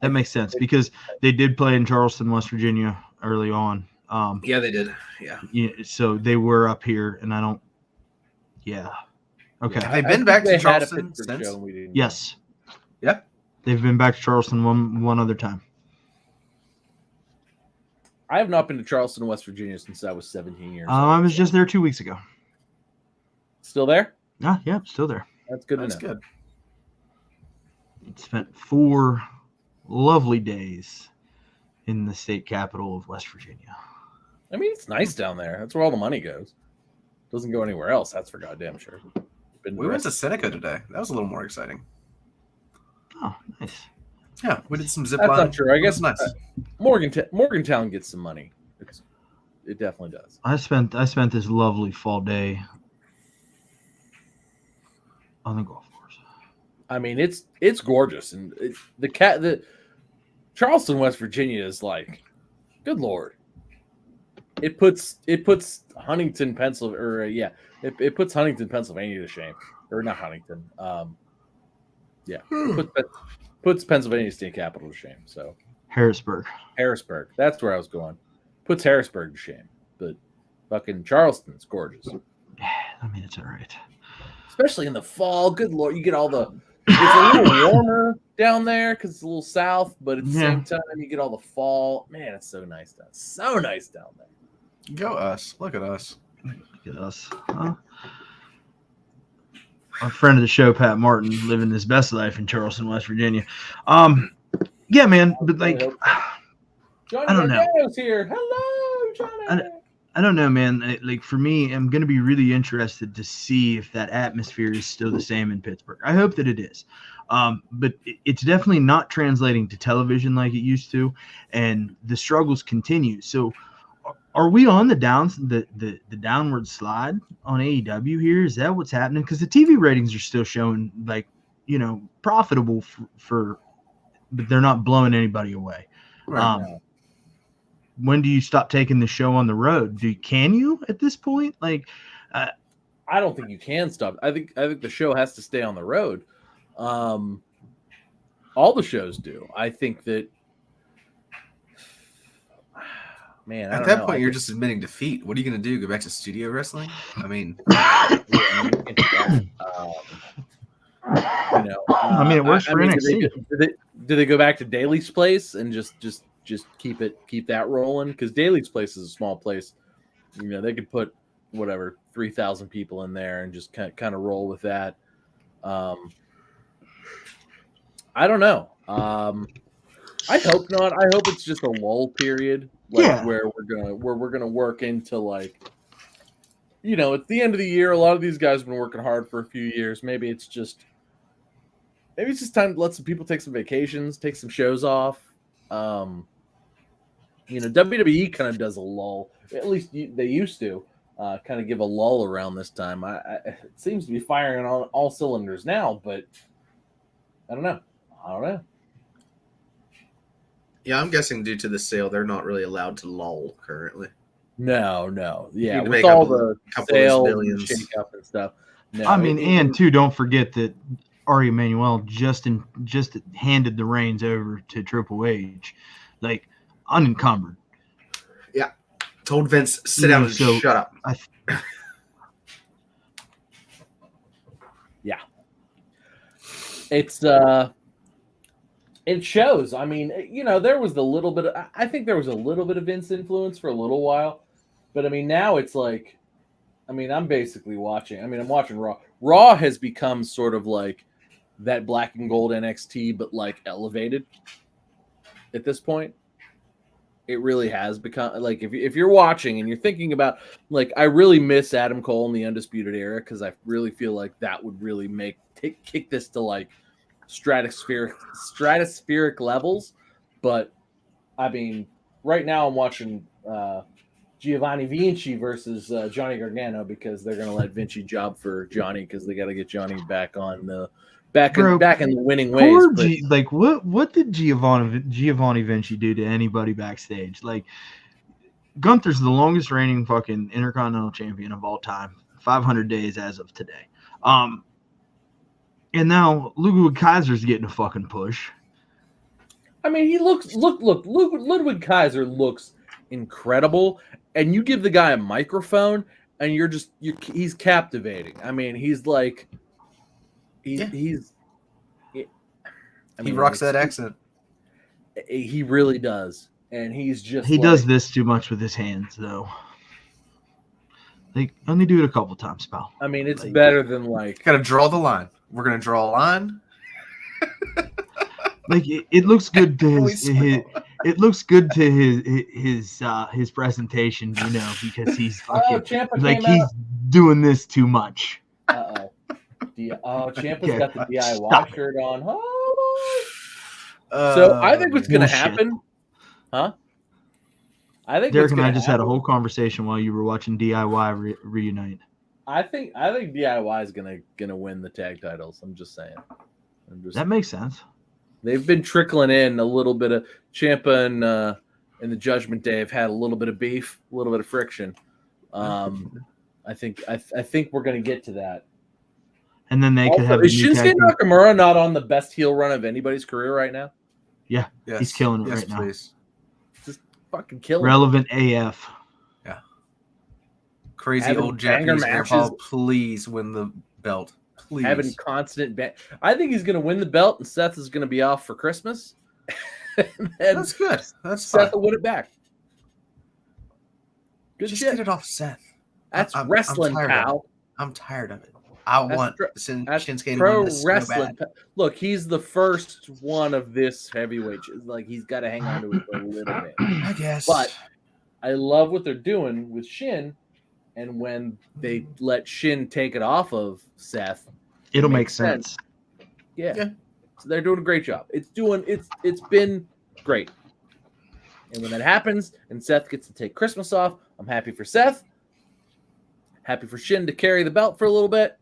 That makes sense because they did play in Charleston, West Virginia early on. Yeah, they did. Yeah. So they were up here, and I don't. Yeah. Okay. Have they been back to Charleston since? Yes. Yep. They've been back to Charleston one other time. I have not been to Charleston, West Virginia since I was 17 years old. I was just there 2 weeks ago. Still there? Yeah, still there. That's good. That's good. Spent 4 lovely days in the state capital of West Virginia. I mean, it's nice down there. That's where all the money goes. Doesn't go anywhere else. That's for goddamn sure. We went to Seneca today. That was a little more exciting. Oh, nice. Yeah, we did some zip That's line. not true. I guess nice. Morgantown gets some money. It definitely does. I spent this lovely fall day on the golf course. I mean, it's gorgeous, and the Charleston, West Virginia is like, good lord. It puts Huntington, Pennsylvania, it puts Huntington, Pennsylvania to shame, or not Huntington. Puts Pennsylvania state capital to shame. So Harrisburg. That's where I was going. Puts Harrisburg to shame, but fucking Charleston's gorgeous. I mean, it's all right. Especially in the fall. Good lord, you get all the. It's a little warmer down there because it's a little south, but at the same time, you get all the fall. Man, it's so nice down. So nice down there. Go us! Look at us! Look at us. Our friend of the show, Pat Martin, living his best life in Charleston, West Virginia. Yeah, man, but like, Johnny I don't know. Gargano's here. Hello, Johnny. I don't know, man. Like for me, I'm going to be really interested to see if that atmosphere is still the same in Pittsburgh. I hope that it is. But it's definitely not translating to television like it used to, and the struggles continue. So are we on the downward slide on AEW here? Is that what's happening? Because the TV ratings are still showing like, profitable for but they're not blowing anybody away. Right. When do you stop taking the show on the road? Can you at this point? Like, I don't think you can stop. I think the show has to stay on the road. All the shows do. I think that. Man, at that point, you're just admitting defeat. What are you going to do? Go back to studio wrestling? I mean, it works for NXT. Do they go back to Daly's place and just keep that rolling? Because Daly's place is a small place. They could put 3,000 people in there and just kind of roll with that. I don't know. I hope not. I hope it's just a lull period, where we're gonna work into at the end of the year. A lot of these guys have been working hard for a few years. Maybe it's just time to let some people take some vacations, take some shows off. WWE kind of does a lull. At least they used to kind of give a lull around this time. It seems to be firing on all cylinders now, but I don't know. Yeah, I'm guessing due to the sale, they're not really allowed to lull currently. No. Yeah, with with all the sales and billions. shake up and stuff. No, and too, don't forget that Ari Emanuel just handed the reins over to Triple H, like unencumbered. Yeah, told Vince sit down and shut up. Yeah, it's it shows. I mean, there was a little bit. I think there was a little bit of Vince influence for a little while, but I mean, now it's like, I'm basically watching. I'm watching Raw. Raw has become sort of like that black and gold NXT, but like elevated at this point. It really has become like, if you're watching and you're thinking about, like, I really miss Adam Cole in the Undisputed Era, because I really feel like that would really kick this to like stratospheric levels. But I mean, right now I'm watching Giovanni Vinci versus Johnny Gargano, because they're going to let Vinci job for Johnny, because they got to get Johnny back on the back in the winning ways. What did Giovanni Vinci do to anybody backstage? Like, Gunther's the longest reigning fucking Intercontinental Champion of all time, 500 days as of today. And now Ludwig Kaiser's getting a fucking push. I mean, Ludwig Kaiser looks incredible, and you give the guy a microphone, and he's captivating. I mean, he's like, he rocks that accent. He really does. and he's just he does this too much with his hands, though. Like, only do it a couple times, pal. I mean, it's Like, better than like. Gotta draw the line. We're gonna draw a line. Like it looks good to Holy his smell. it looks good to his presentation, you know, because he's fucking Ciampa like came he's out. doing this too much. Uh-oh. Ciampa's Okay, got the DIY stop. shirt on. Oh. So I think what's going to Bullshit. happen, huh? I think Derek what's and I gonna just had a happen- whole conversation while you were watching DIY reunite. I think DIY is gonna win the tag titles. I'm just saying. That makes sense. They've been trickling in a little bit of Ciampa and the Judgment Day have had a little bit of beef, a little bit of friction. I think we're gonna get to that. And then they could Also, have. is Shinsuke Nakamura not on the best heel run of anybody's career right now? Yes. He's killing it yes, right now. please. Fucking killing. Relevant AF. Crazy Having old banger Japanese matches. grandpa, please win the belt. Please. Having constant I think he's gonna win the belt, and Seth is gonna be off for Christmas. And then That's good. That's Seth fine. will win it back. Good Just shit. get it off Seth. That's I'm wrestling, tired of it. pal. I'm tired of it. I That's want pro- That's Shinsuke to pro win this so wrestling. bad. Look, he's the first one of this heavyweight. Like he's got to hang on to it for a little bit. I guess. But I love what they're doing with Shin, and when they let Shin take it off of Seth, It'll make makes sense. sense. yeah. Yeah. So they're doing a great job. It's been great. And when that happens, and Seth gets to take Christmas off, I'm happy for Seth. Happy for Shin to carry the belt for a little bit.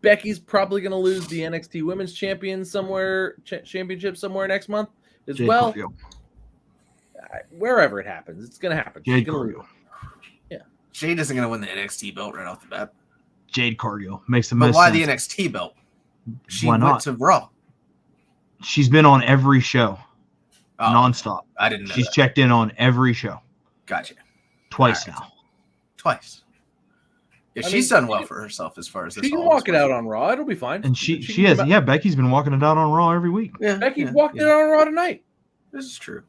Becky's probably going to lose the NXT Women's Championship somewhere next month as Jade well. Cargill. Wherever it happens, it's going to happen. Jade She's gonna lose. Cargill. Jade isn't going to win the NXT belt right off the bat. Jade Cargill makes the But most why sense. the NXT belt? She Why went not? to Raw. She's been on every show, Oh, nonstop. I didn't know She's that. checked in on every show Gotcha. twice All right. now. Twice. Yeah, I she's mean, done well for herself as far as this. She can all walk is it out concerned. on Raw. It'll be fine. And she can has, come out- yeah, Becky's been walking it out on Raw every week. Yeah, Becky's yeah, walked yeah. it out on Raw tonight. This is true.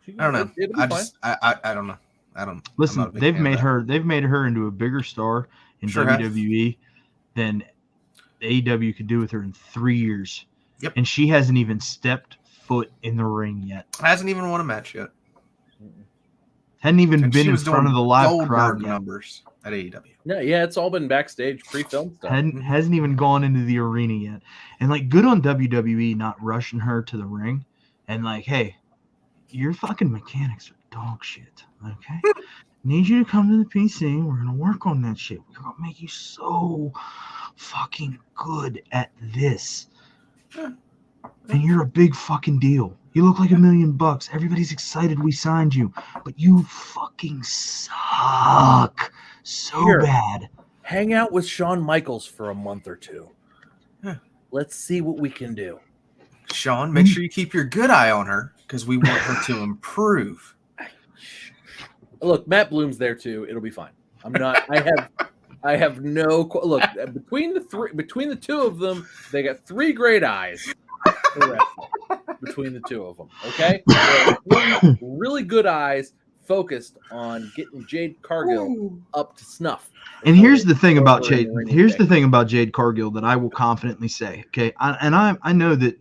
She can- I don't know. It'll be I fine. just I don't know. I don't. I'm Listen, not a big they've fan of made that. her into a bigger star in Sure have. WWE than AEW could do with her in 3 years. Yep. And she hasn't even stepped foot in the ring yet. Hasn't even won a match yet. Hadn't even And been she in was front doing of the live Goldberg crowd yet. numbers at AEW. Yeah, it's all been backstage pre-filmed stuff. Hasn't even gone into the arena yet. And like, good on WWE not rushing her to the ring. And like, hey, your fucking mechanics are dog shit. Okay, need you to come to the PC. We're gonna work on that shit. We're gonna make you so fucking good at this. And you're a big fucking deal. You look like $1 million. Everybody's excited we signed you, but you fucking suck so Here. bad. Hang out with Shawn Michaels for a month or two. Huh. Let's see what we can do. Sean, make sure you keep your good eye on her because we want her to improve. Look, Matt Bloom's there too. It'll be fine. I'm not. I have no. Look, between the two of them, they got 3 great eyes. for wrestling. Between the two of them, okay, really good eyes focused on getting Jade Cargill up to snuff. And here's the thing about Over in Jade. the ring Here's today. the thing about Jade Cargill that I will confidently say. Okay, I know that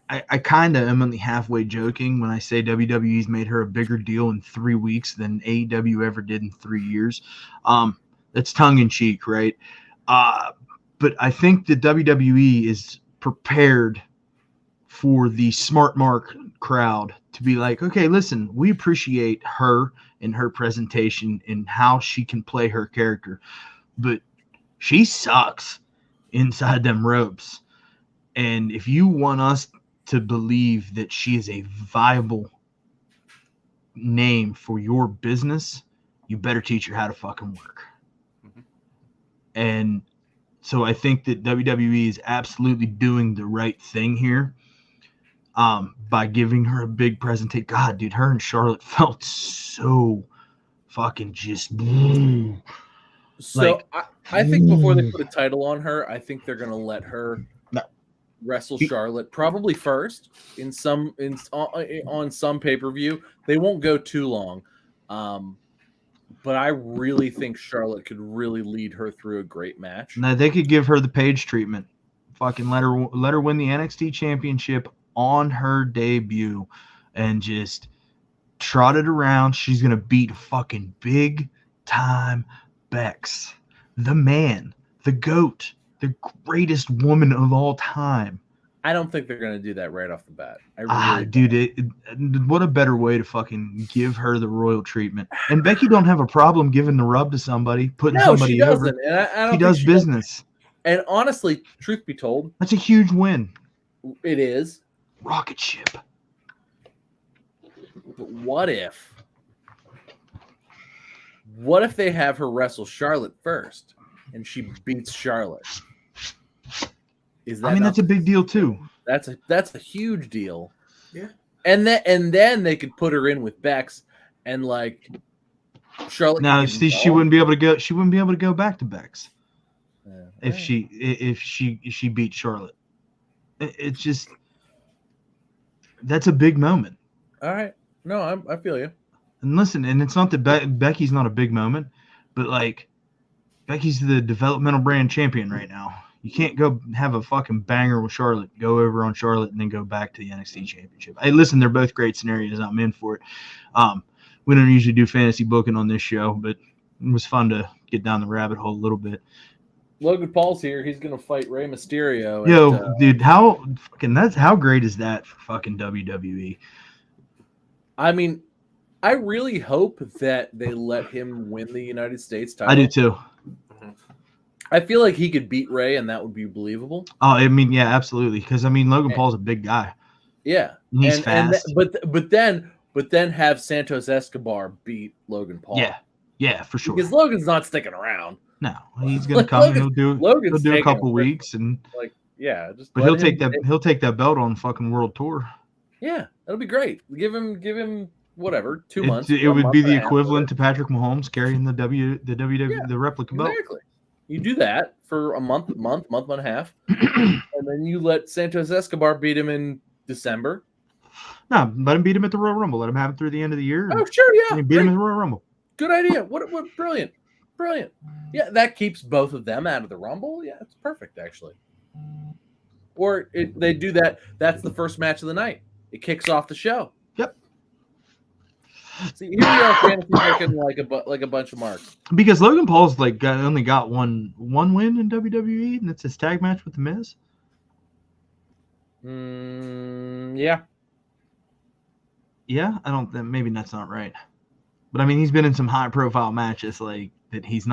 I kind of am only halfway joking when I say WWE's made her a bigger deal in 3 weeks than AEW ever did in 3 years. That's tongue in cheek, right? But I think that WWE is prepared for the smart mark crowd to be like, okay, listen, we appreciate her and her presentation and how she can play her character, but she sucks inside them ropes. And if you want us to believe that she is a viable name for your business, you better teach her how to fucking work. Mhm. And so I think that WWE is absolutely doing the right thing here by giving her a big presentation. God, dude, her and Charlotte felt so fucking just. So Like- I think before they put a title on her, I think they're gonna let her wrestle Charlotte probably first on some pay-per-view. They won't go too long. But I really think Charlotte could really lead her through a great match. Now they could give her the Paige treatment. Fucking let her win the NXT championship on her debut and just trot it around. She's gonna beat fucking big time Bex. The man, the GOAT, the greatest woman of all time. I don't think they're going to do that right off the bat. I really dude, what a better way to fucking give her the royal treatment. And Becky don't have a problem giving the rub to somebody, putting somebody over. And I don't she does business. And honestly, truth be told, that's a huge win. It is. Rocket ship. But what if they have her wrestle Charlotte first and she beats Charlotte? That's a big deal too. That's a huge deal. Yeah. And then they could put her in with Bex and like Charlotte. Now, see, she wouldn't be able to go. She wouldn't be able to go back to Bex if she beat Charlotte. It's just that's a big moment. All right. No, I feel you. And listen, and it's not that Becky's not a big moment, but like Becky's the developmental brand champion right now. You can't go have a fucking banger with Charlotte, go over on Charlotte, and then go back to the NXT Championship. Hey, listen, they're both great scenarios. I'm in for it. We don't usually do fantasy booking on this show, but it was fun to get down the rabbit hole a little bit. Logan Paul's here. He's going to fight Rey Mysterio. Dude, how great is that for fucking WWE? I mean, I really hope that they let him win the United States title. I do too. I feel like he could beat Ray, and that would be believable. Oh, I mean, yeah, absolutely. Because Logan Paul's a big guy. Yeah, he's fast. But then have Santos Escobar beat Logan Paul. Yeah, for sure. Because Logan's not sticking around. No, he's gonna come. He'll do a couple weeks, and he'll take that belt on fucking world tour. Yeah, that'll be great. Give him whatever 2 months. It would be the equivalent to Patrick Mahomes carrying the WWE the replica belt. Exactly. You do that for a month and a half, and then you let Santos Escobar beat him in December. No, let him beat him at the Royal Rumble. Let him have it through the end of the year. Oh, sure, yeah. Beat him at the Royal Rumble. Good idea. What brilliant. Yeah, that keeps both of them out of the Rumble. Yeah, it's perfect, actually. Or they do that. That's the first match of the night. It kicks off the show. Yep. See, here we are fantasy looking like a bunch of marks. Because Logan Paul's only got one win in WWE, and it's his tag match with The Miz. Yeah. Yeah, I don't. Maybe that's not right. But I mean, he's been in some high-profile matches that he's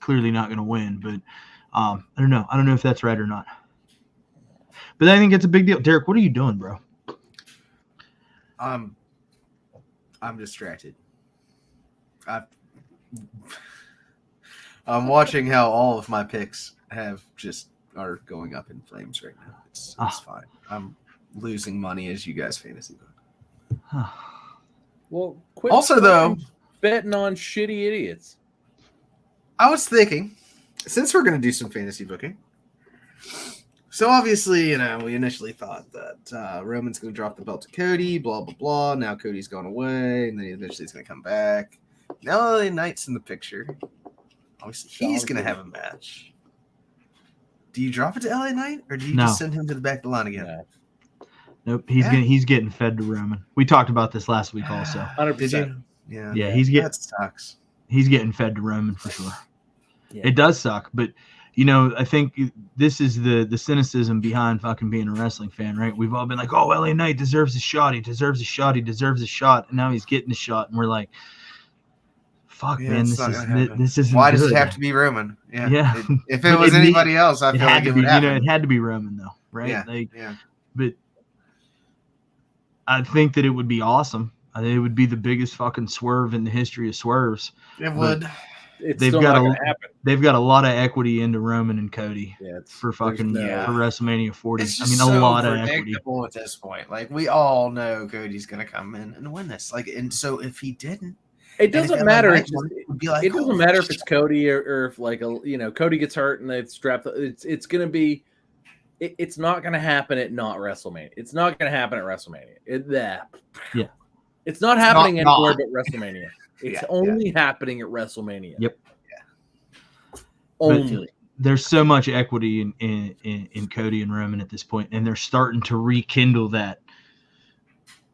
clearly not going to win. But I don't know. I don't know if that's right or not. But I think it's a big deal. Derek, what are you doing, bro? I'm distracted. I'm watching how all of my picks are going up in flames right now. It's fine. I'm losing money as you guys fantasy book. Well, quit also though betting on shitty idiots. I was thinking, since we're going to do some fantasy booking, so obviously, we initially thought that Roman's going to drop the belt to Cody, blah, blah, blah. Now Cody's gone away, and then eventually he's going to come back. Now LA Knight's in the picture. Obviously, he's going to have a match. Do you drop it to LA Knight, or do you just send him to the back of the line again? No. Nope, he's getting fed to Roman. We talked about this last week also. 100%. Yeah. Yeah, that sucks. He's getting fed to Roman for sure. Yeah. It does suck, but I think this is the cynicism behind fucking being a wrestling fan, right? We've all been like, oh, LA Knight deserves a shot. He deserves a shot. He deserves a shot. And now he's getting a shot. And we're like, fuck, man, this isn't Why good. does it have to be Roman? Yeah. If it was anybody else, I feel like it would happen. It had to be Roman, though, right? Yeah. But I think that it would be awesome. I think it would be the biggest fucking swerve in the history of swerves. It would. They've got a lot of equity into Roman and Cody for WrestleMania 40. It's just a lot of equity at this point. Like, we all know Cody's gonna come in and win this. Like, and so if he didn't, it doesn't matter. It doesn't matter if it's Cody or if Cody gets hurt and they strap. It's gonna be it's not going to happen at not WrestleMania. It's not going to happen at WrestleMania. Yeah. It's not happening not. anywhere but WrestleMania. It's only happening at WrestleMania. Yep. Yeah. Only. There's so much equity in Cody and Roman at this point, and they're starting to rekindle that.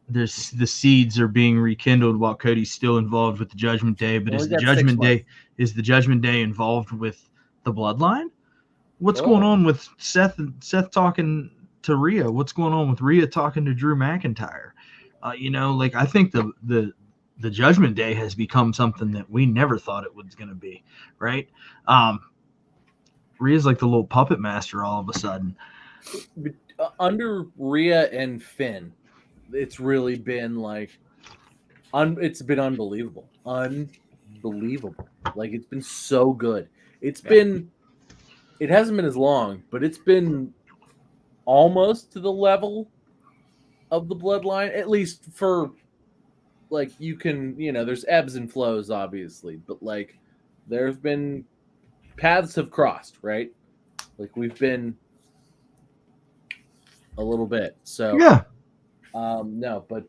The seeds are being rekindled while Cody's still involved with the Judgment Day. But is the Judgment Day involved with the Bloodline? What's going on with Seth talking to Rhea? What's going on with Rhea talking to Drew McIntyre? I think the Judgment Day has become something that we never thought it was going to be, right? Rhea's like the little puppet master all of a sudden. Under Rhea and Finn, it's really been like, it's been unbelievable. Unbelievable. Like, it's been so good. It hasn't been as long, but it's been almost to the level of the Bloodline, at least for, like, you can, there's ebbs and flows, obviously, but, like, there's been paths have crossed, right? Like, we've been a little bit. So, yeah. No, but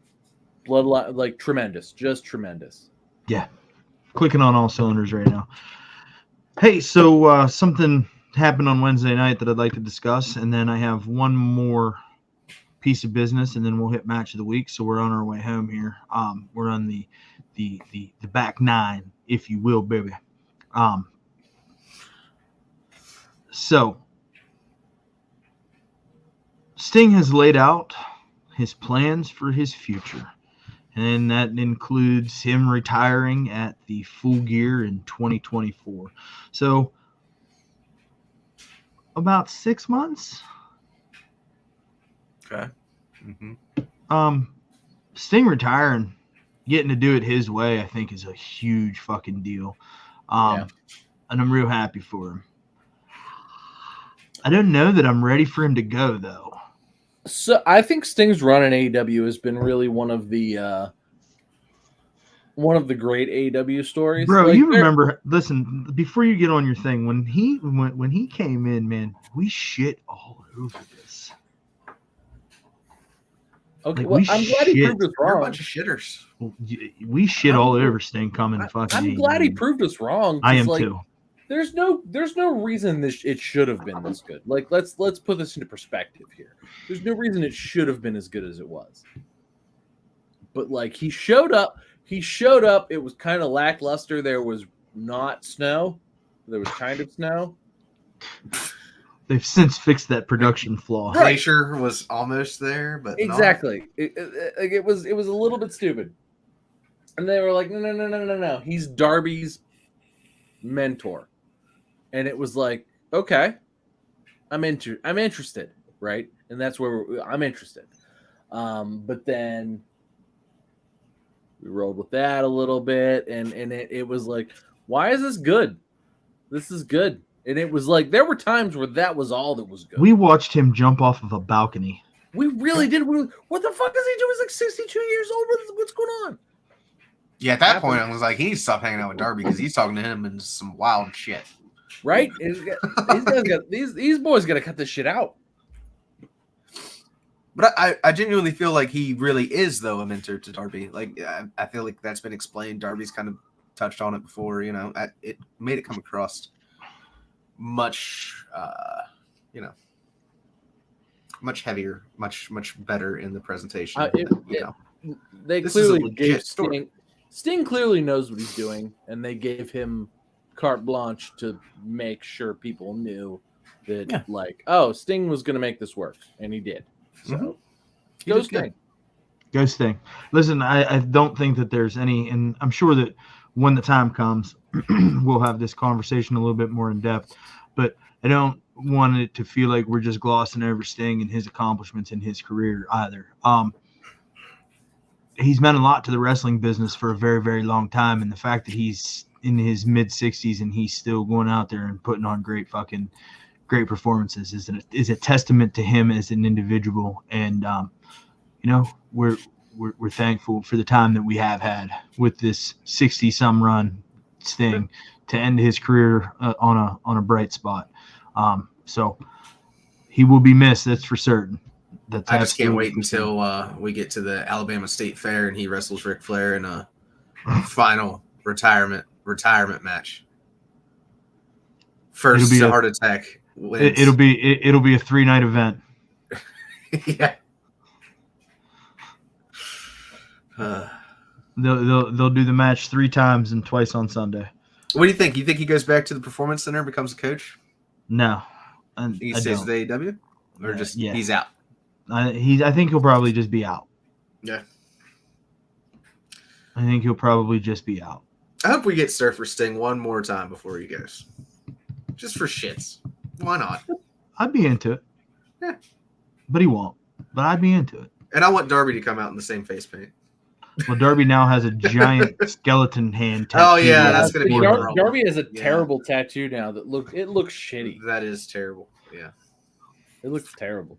Bloodline, like, tremendous, just tremendous. Yeah. Clicking on all cylinders right now. Hey, so something happened on Wednesday night that I'd like to discuss, and then I have one more piece of business, and then we'll hit match of the week. So we're on our way home here. We're on the back nine, if you will, baby. So Sting has laid out his plans for his future, and that includes him retiring at the Full Gear in 2024. So about 6 months. Okay. Sting retiring, getting to do it his way, I think is a huge fucking deal. And I'm real happy for him. I don't know that I'm ready for him to go, though. So I think Sting's run in AEW has been really one of the great AEW stories. Bro, like, you remember? Listen, before you get on your thing, when he came in, man, we shit all over this. Okay, well, I'm glad he proved us wrong. You're a bunch of shitters. We shit all over Sting coming fucking. I'm glad he proved us wrong. I am too. There's no reason it should have been this good. Like, let's put this into perspective here. There's no reason it should have been as good as it was. But, like, he showed up. It was kind of lackluster. There was not snow. There was kind of snow. They've since fixed that production flaw. Glacier was almost there, but exactly. It was a little bit stupid. And they were like, no. He's Darby's mentor. And it was like, okay, I'm interested, right? And that's where I'm interested. But then we rolled with that a little bit, and it was like, why is this good? This is good. And it was like, there were times where that was all that was good. We watched him jump off of a balcony. We really did. What the fuck is he doing? He's like 62 years old. What's going on? Yeah, at that point, I was like, he needs to stop hanging out with Darby because he's talking to him and some wild shit. Right? These boys got to cut this shit out. But I genuinely feel like he really is, though, a mentor to Darby. Like, I feel like that's been explained. Darby's kind of touched on it before. It made it come across much, much heavier, much better in the presentation. They clearly gave Sting clearly knows what he's doing, and they gave him carte blanche to make sure people knew that, like, oh, Sting was going to make this work, and he did. So, go Sting. Go Sting. Listen, I don't think that there's any, and I'm sure that when the time comes, we'll have this conversation a little bit more in depth, but I don't want it to feel like we're just glossing over Sting and his accomplishments in his career either. He's meant a lot to the wrestling business for a very, very long time, and the fact that he's in his mid-60s and he's still going out there and putting on great performances is a testament to him as an individual. And we're thankful for the time that we have had with this 60-some run Sting to end his career on a bright spot. So He will be missed. That's for certain. That's I just can't absolutely wait for certain. until we get to the Alabama State Fair and he wrestles Ric Flair in a final retirement match. First heart attack wins. It'll be a 3-night event. Yeah. They'll do the match 3 times and twice on Sunday. What do you think? You think he goes back to the Performance Center and becomes a coach? No, He stays with AEW, or just he's out. I think he'll probably just be out. Yeah. I think he'll probably just be out. I hope we get Surfer Sting one more time before he goes. Just for shits. Why not? I'd be into it. Yeah. But he won't. But I'd be into it. And I want Darby to come out in the same face paint. Well, Darby now has a giant skeleton hand tattoo. Oh, yeah, that's going to be a problem. Darby has a terrible tattoo now that looks shitty. That is terrible. Yeah. It looks terrible.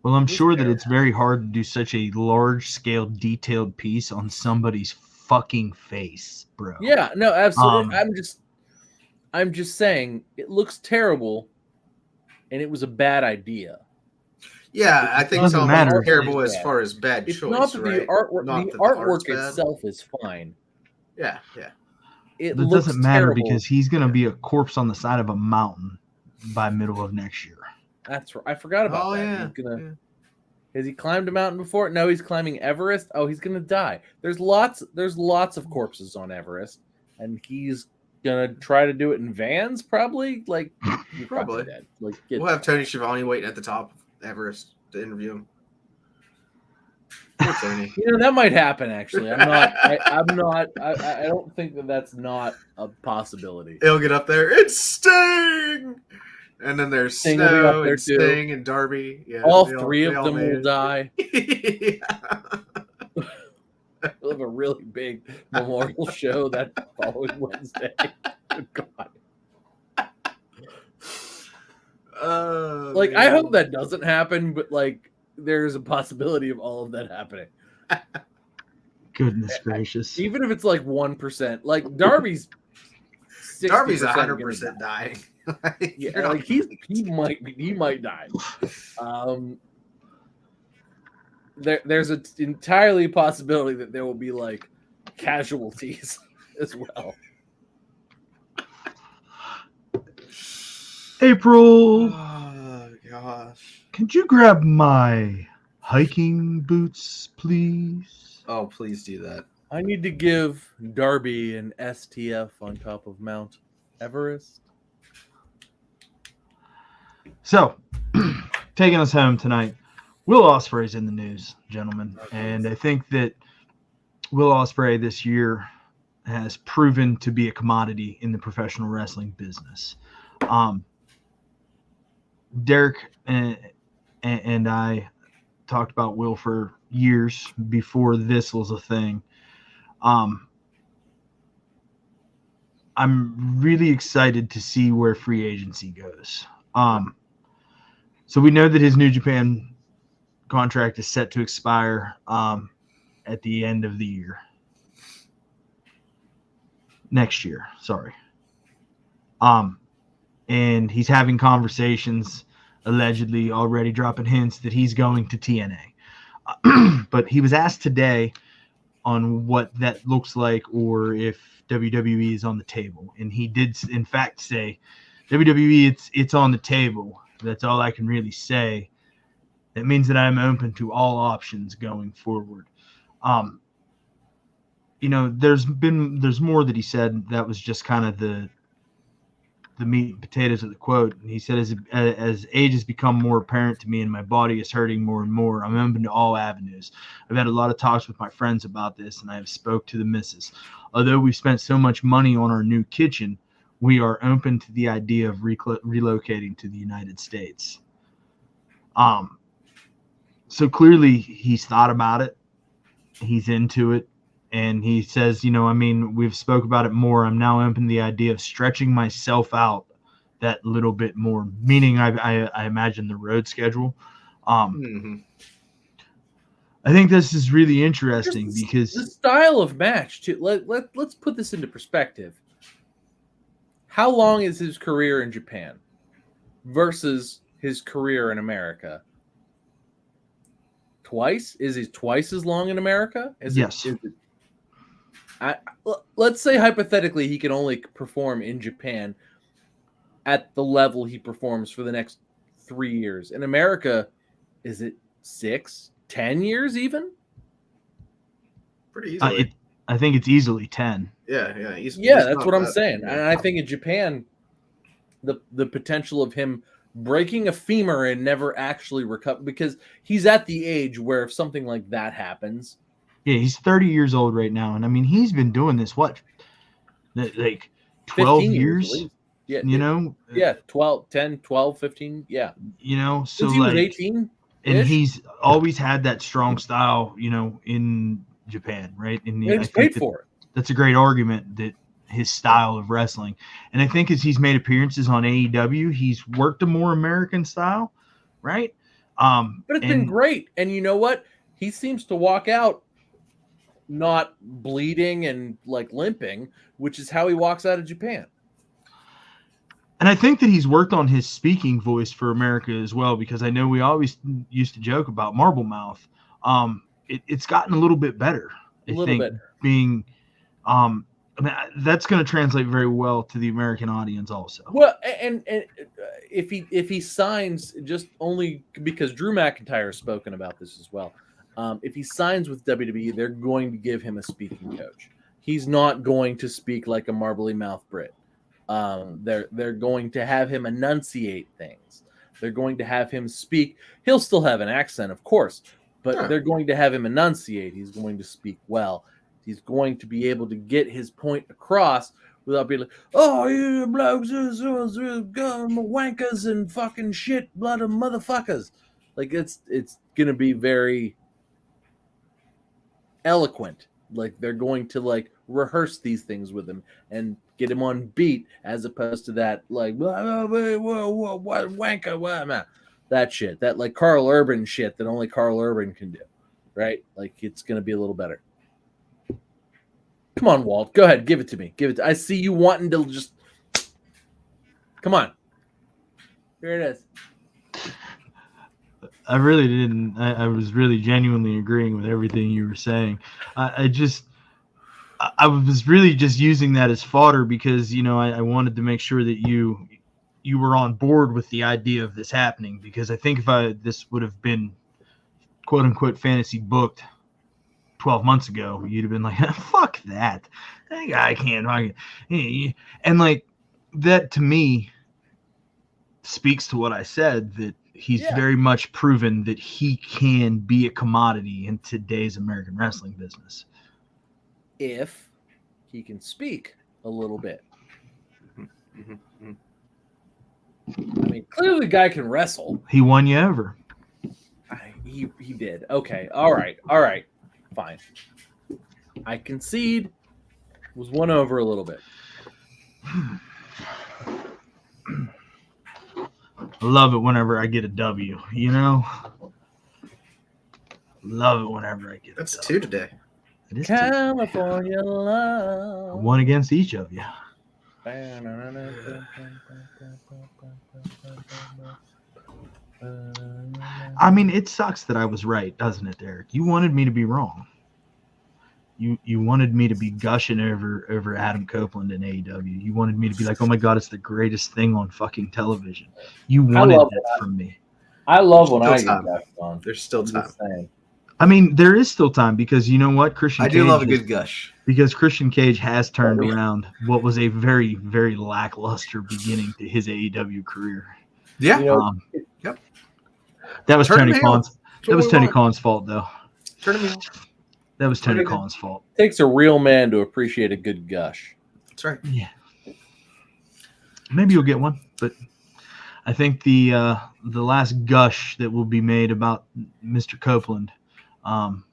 Well, I'm sure that it's very hard to do such a large-scale, detailed piece on somebody's fucking face, bro. Yeah, no, absolutely. I'm just saying it looks terrible, and it was a bad idea. Yeah, I think it's almost terrible as far as bad it's choice. Not that right? the artwork. Not the artwork itself is fine. Yeah. It doesn't matter because he's going to be a corpse on the side of a mountain by middle of next year. That's right. I forgot about that. Yeah. He's gonna. Has he climbed a mountain before? No, he's climbing Everest. Oh, he's gonna die. There's lots of corpses on Everest, and he's gonna try to do it in vans, probably. Like probably dead. Like we'll have Tony Schiavone waiting at the top of Everest to interview him. Poor Tony. That might happen. Actually, I'm not. I don't think that's not a possibility. He'll get up there. It's Sting. And then there's Sting Snow and Sting and Darby. Yeah, all three of them will die. Yeah. We'll have a really big memorial show that following Wednesday. God. I hope that doesn't happen, but there's a possibility of all of that happening. Goodness gracious! Even if it's 1%, Darby's 100% dying. He might die. There's an entirely possibility that there will be casualties as well. April, oh gosh, could you grab my hiking boots, please? Oh, please do that. I need to give Darby an STF on top of Mount Everest. So, taking us home tonight, Will Ospreay's in the news, gentlemen. And I think that Will Ospreay this year has proven to be a commodity in the professional wrestling business. Derek and I talked about Will for years before this was a thing. I'm really excited to see where free agency goes. So we know that his New Japan contract is set to expire at the end of the year. Next year, sorry. And he's having conversations, allegedly already dropping hints that he's going to TNA. But he was asked today on what that looks like or if WWE is on the table. And he did, in fact, say, WWE, it's on the table. That's all I can really say. That means that I'm open to all options going forward. There's more that he said. That was just kind of the meat and potatoes of the quote. And he said, as age has become more apparent to me and my body is hurting more and more, I'm open to all avenues. I've had a lot of talks with my friends about this, and I have spoke to the missus. Although we've spent so much money on our new kitchen, we are open to the idea of relocating to the United States. So clearly he's thought about it. He's into it. And he says, we've spoke about it more. I'm now open to the idea of stretching myself out that little bit more, meaning I imagine the road schedule. I think this is really interesting because the style of match too. Let's put this into perspective. How long is his career in Japan versus his career in America? Twice? Is he twice as long in America? Yes. Let's say hypothetically he can only perform in Japan at the level he performs for the next 3 years. In America, is it 6, 10 years even? Pretty easily. I think it's easily 10. Yeah. That's what I'm saying. And I think in Japan, the potential of him breaking a femur and never actually recover, because he's at the age where if something like that happens. Yeah, he's 30 years old right now. And I mean, he's been doing this, like 12 years? Yeah. You know? Yeah, 10, 12, 15. Yeah. You know, so since he was 18. And he's always had that strong style, in Japan, right? And he's paid for it. That's a great argument that his style of wrestling. And I think as he's made appearances on AEW, he's worked a more American style, right? But it's been great. And you know what? He seems to walk out not bleeding and like limping, which is how he walks out of Japan. And I think that he's worked on his speaking voice for America as well, because I know we always used to joke about Marble Mouth. It's gotten a little bit better. I think being that's going to translate very well to the American audience also. Well, and if he signs, just only because Drew McIntyre has spoken about this as well. If he signs with WWE, they're going to give him a speaking coach. He's not going to speak like a marbly mouth Brit. They're going to have him enunciate things. They're going to have him speak. He'll still have an accent, of course, but they're going to have him enunciate. He's going to speak well. He's going to be able to get his point across without being like, "Oh, you blokes, wankers and fucking shit, blood of motherfuckers." Like it's going to be very eloquent. Like they're going to like rehearse these things with him and get him on beat, as opposed to that like wanker, that shit, that like Carl Urban shit that only Carl Urban can do, right? Like it's going to be a little better. Come on, Walt. Go ahead. Give it to me. I see you wanting to just. Come on. Here it is. I really didn't. I was really genuinely agreeing with everything you were saying. I was really just using that as fodder because, I wanted to make sure that you were on board with the idea of this happening, because I think if this would have been quote unquote fantasy booked 12 months ago, you'd have been like, fuck that. That guy can't. And like that to me speaks to what I said, that he's very much proven that he can be a commodity in today's American wrestling business. If he can speak a little bit. I mean, clearly the guy can wrestle. He won you over. He did. Okay. All right. Fine. I concede. Was won over a little bit. I love it whenever I get a W, Love it whenever I get That's a two W. today. It is California love. one against each of you. I mean, it sucks that I was right, doesn't it, Derek? You wanted me to be wrong. You wanted me to be gushing over Adam Copeland in AEW. You wanted me to be like, oh my God, it's the greatest thing on fucking television. You wanted that from me. I love when I get gushed on. There's still time. I mean, there is still time, because you know what? Christian Cage love a good gush. Because Christian Cage has turned around what was a very, very lackluster beginning to his AEW career. Yeah. Yep. That was Tony Khan's. That was Tony Khan's fault, though. Turn him. That was Tony Khan's fault. It takes a real man to appreciate a good gush. That's right. Yeah. Maybe you'll get one, but I think the last gush that will be made about Mr. Copeland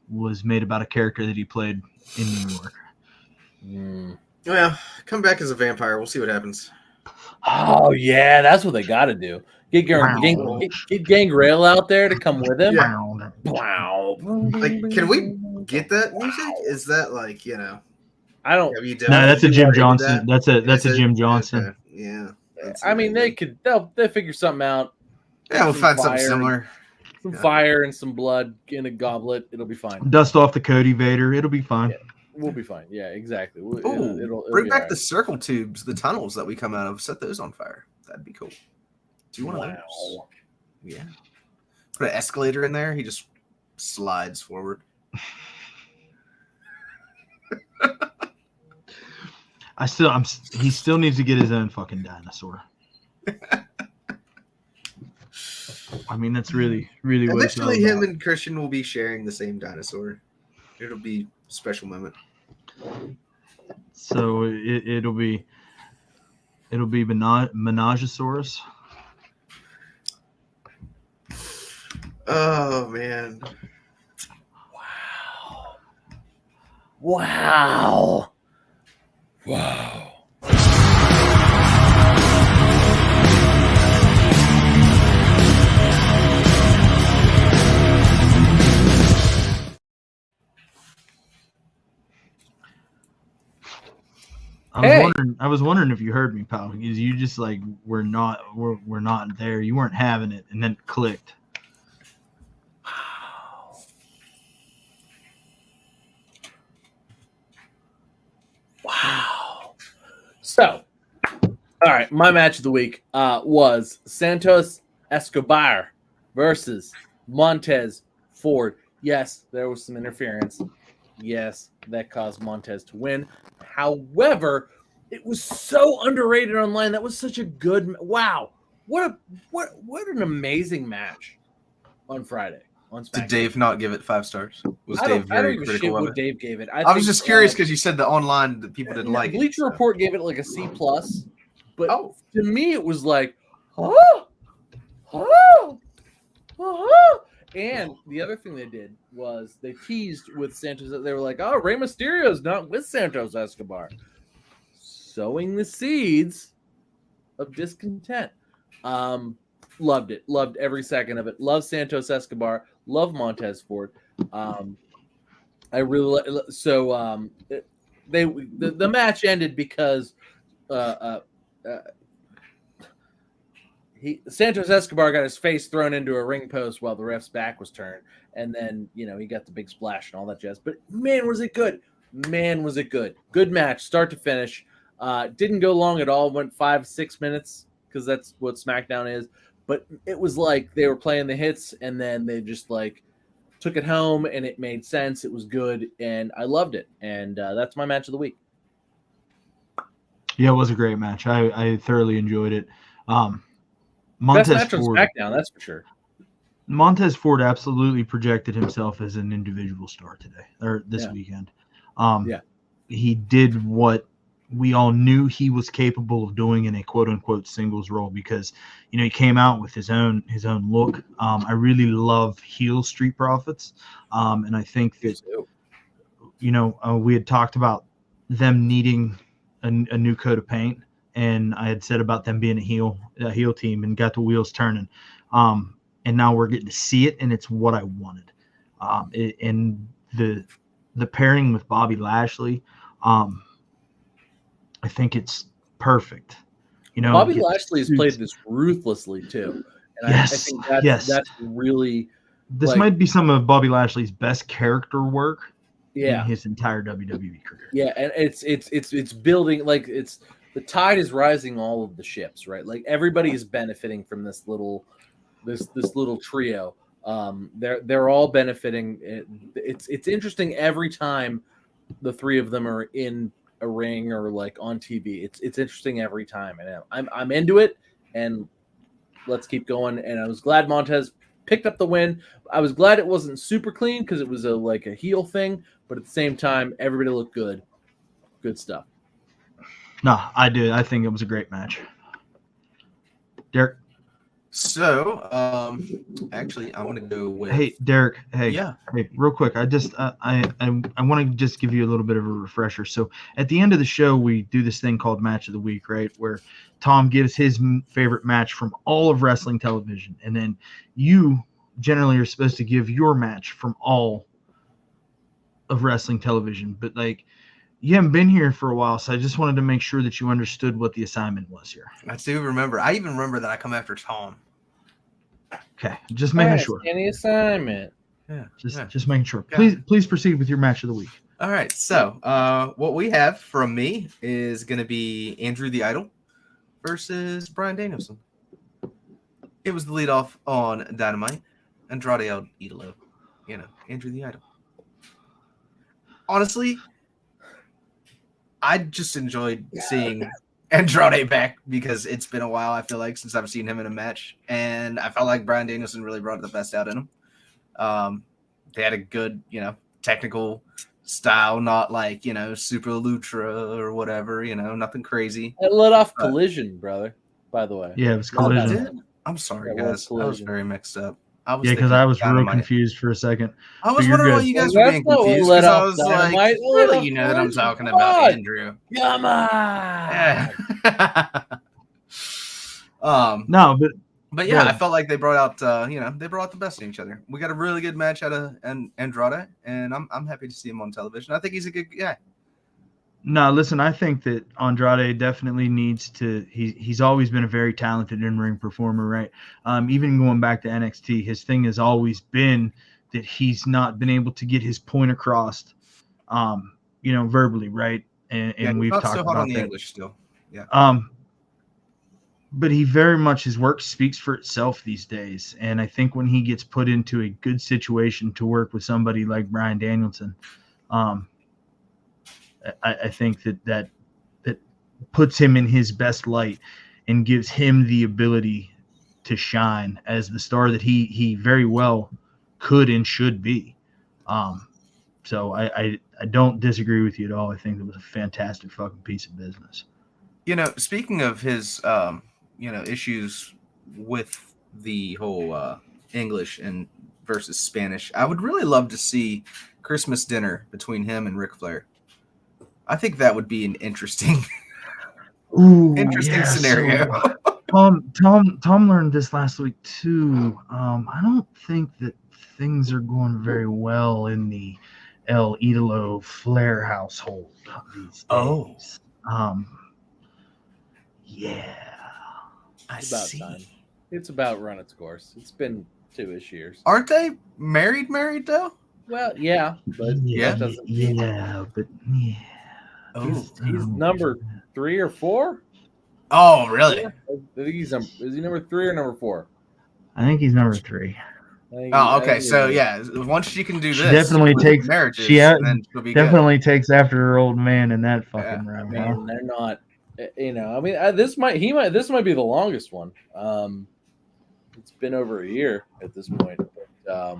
was made about a character that he played in New York. Well, come back as a vampire. We'll see what happens. Oh yeah, that's what they got to do. Get Gangrel out there to come with him. Yeah. Wow. Like, can we get that music? Is that like, I don't. No, that's a Jim Johnson. That's a Jim Johnson. Okay. Yeah. I mean, they'll figure something out. Yeah, we'll find something fire, similar. some fire and some blood in a goblet. It'll be fine. Dust off the Cody Vader. It'll be fine. Yeah. We'll be fine. Yeah, exactly. Oh, bring back the circle tubes, the tunnels that we come out of. Set those on fire. That'd be cool. Do one of those. Yeah. Put an escalator in there. He just slides forward. He still needs to get his own fucking dinosaur. I mean, that's really what it's all Eventually, him about. and Christian will be sharing the same dinosaur. It'll be a special moment. So it'll be Menagesaurus. Oh man! Wow. I was wondering if you heard me, pal. Because you just like we're not there. You weren't having it, and then it clicked. Wow. So, all right, my match of the week was Santos Escobar versus Montez Ford. Yes, there was some interference. Yes, that caused Montez to win. However, it was so underrated online. That was such a good wow. What an amazing match on Friday on SmackDown. Did Dave not give it 5 stars? Was Dave very critical of it? Dave gave it. I was just curious because you said the online that people didn't like it. Bleacher Report gave it like a C+, but Oh. to me it was like, And the other thing they did was they teased with Santos. They were like, "Oh, Rey Mysterio's not with Santos Escobar," sowing the seeds of discontent. Loved it. Loved every second of it. Love Santos Escobar. Love Montez Ford. I really the match ended because Santos Escobar got his face thrown into a ring post while the ref's back was turned, and then he got the big splash and all that jazz. But man, was it good! Man, was it good! Good match, start to finish. Didn't go long at all. Went 5-6 minutes because that's what SmackDown is. But it was like they were playing the hits, and then they just like took it home, and it made sense. It was good, and I loved it. And that's my match of the week. Yeah, it was a great match. I thoroughly enjoyed it. Montez Best match on Ford, SmackDown, that's for sure. Montez Ford absolutely projected himself as an individual star today or this weekend. He did what we all knew he was capable of doing in a quote unquote singles role because he came out with his own look. I really love heel Street Profits, and I think that we had talked about them needing a new coat of paint. And I had said about them being a heel team and got the wheels turning. And now we're getting to see it, and it's what I wanted. And the pairing with Bobby Lashley, I think it's perfect. Bobby Lashley has played this ruthlessly too. And I think that's really this might be some of Bobby Lashley's best character work in his entire WWE career. Yeah, and it's building like it's the tide is rising all of the ships, right? Like everybody is benefiting from this little trio. They're all benefiting. It's interesting every time the three of them are in a ring or like on TV. It's interesting every time, and I'm into it. And let's keep going. And I was glad Montez picked up the win. I was glad it wasn't super clean because it was a heel thing, but at the same time, everybody looked good. Good stuff. No, I did. I think it was a great match. Derek? So, actually, I'm going to go with... Hey, Derek. Hey, yeah. Hey, real quick. I just I want to just give you a little bit of a refresher. So, at the end of the show, we do this thing called Match of the Week, right? Where Tom gives his favorite match from all of wrestling television. And then you generally are supposed to give your match from all of wrestling television. But, you haven't been here for a while, so I just wanted to make sure that you understood what the assignment was here. I do remember. I even remember that I come after Tom. Okay, just making Pass sure. any assignment. Yeah. Just making sure. Got it. Please proceed with your match of the week. All right. So, what we have from me is going to be Andrew the Idol versus Bryan Danielson. It was the lead off on Dynamite. Andrade El Idolo. Andrew the Idol. Honestly, I just enjoyed seeing Andrade back because it's been a while, I feel like, since I've seen him in a match. And I felt like Bryan Danielson really brought the best out in him. They had a good, technical style, not like, Super Lutra or whatever, nothing crazy. It let off Collision, brother, by the way. Yeah, it was Collision. I'm sorry, Yeah, guys. I was very mixed up. Because I was real confused for a second. I was But you're wondering why good. you guys were being confused because I was like, really, that I'm talking about Andrew. Come on. Yeah. No, but yeah, I felt like they brought out, they brought out the best in each other. We got a really good match out of Andrade, and I'm happy to see him on television. I think he's a good guy. No, listen, I think that Andrade definitely needs to. He's always been a very talented in-ring performer, right? Even going back to NXT, his thing has always been that he's not been able to get his point across, verbally, right? And we've talked about on the that. English still, yeah. But he very much, his work speaks for itself these days, and I think when he gets put into a good situation to work with somebody like Bryan Danielson, I think that puts him in his best light and gives him the ability to shine as the star that he very well could and should be. So I don't disagree with you at all. I think it was a fantastic fucking piece of business. Speaking of his, issues with the whole English and versus Spanish, I would really love to see Christmas dinner between him and Ric Flair. I think that would be an interesting scenario. So, Tom learned this last week too. I don't think that things are going very well in the El Idolo Flair household these days. Yeah. It's about time. It's about run its course. It's been 2-ish years. Aren't they married though? Well, yeah, but but he's number 3 or 4. Oh, really? I think is he number 3 or number 4? I think he's number 3. Oh, okay. So yeah, once she can do this, definitely takes marriages. Then she'll be definitely good. Takes after her old man in that fucking round. Man, they're not. This might be the longest one. It's been over a year at this point. But,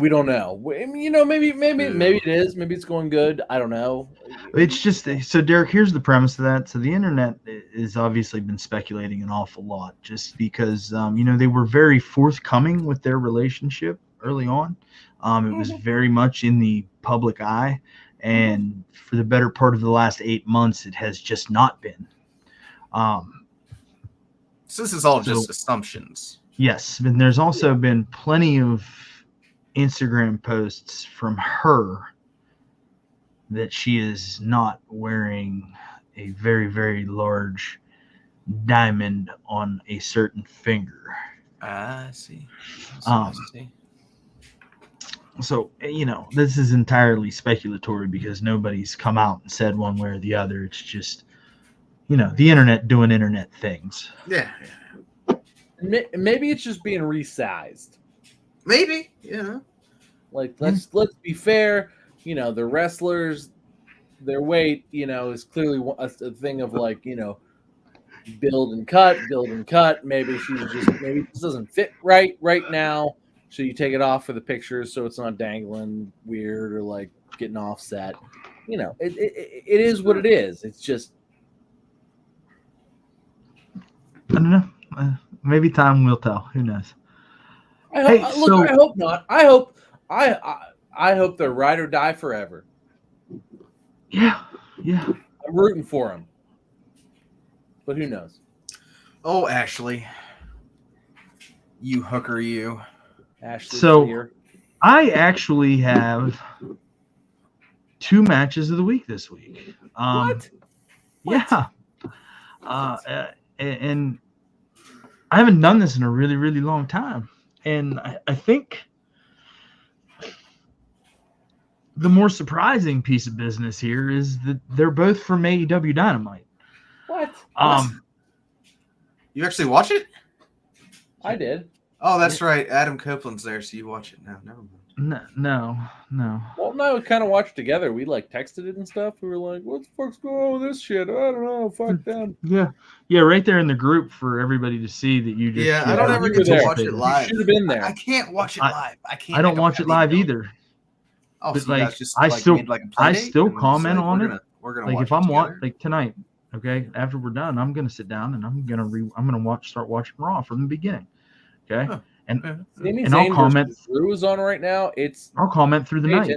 we don't know. Maybe it is. Maybe it's going good. I don't know. It's just so, Derek. Here's the premise of that. So the internet has obviously been speculating an awful lot, just because they were very forthcoming with their relationship early on. It was very much in the public eye, and for the better part of the last 8 months, it has just not been. So this is all just assumptions. Yes, and there's also been plenty of Instagram posts from her that she is not wearing a very, very large diamond on a certain finger. I see. So, this is entirely speculatory because nobody's come out and said one way or the other. It's just, the internet doing internet things. Yeah. Maybe it's just being resized. Maybe, yeah. Like let's be fair. The wrestlers, their weight, is clearly a thing of like, build and cut. Maybe this doesn't fit right now. So you take it off for the pictures so it's not dangling weird or like getting offset. It is what it is. It's just, I don't know. Maybe time will tell. Who knows? I hope not. I hope they're ride or die forever. Yeah. I'm rooting for him. But who knows? Oh, Ashley. You hooker, you. Ashley. So, here. I actually have 2 matches of the week this week. What? Yeah. And I haven't done this in a really, really long time. And I think the more surprising piece of business here is that they're both from AEW Dynamite. What? You actually watch it? I did. Oh, that's right. Adam Copeland's there, so you watch it now. Never mind. No. Well, no, we kind of watched together. We like texted it and stuff. We were like, "What the fuck's going on with this shit? I don't know. Fuck them." Yeah, right there in the group for everybody to see that you just. Yeah, I don't ever get to watch it live. You should have been there. I can't watch it live. I can't. I don't watch it live either. Oh, but so like, just, I still comment on it. We're gonna like watch if I'm together. like tonight, okay, after we're done, I'm gonna sit down and I'm gonna start watching Raw from the beginning. Okay. Huh. And I'll comment. Drew is on right now. I'll comment through the night.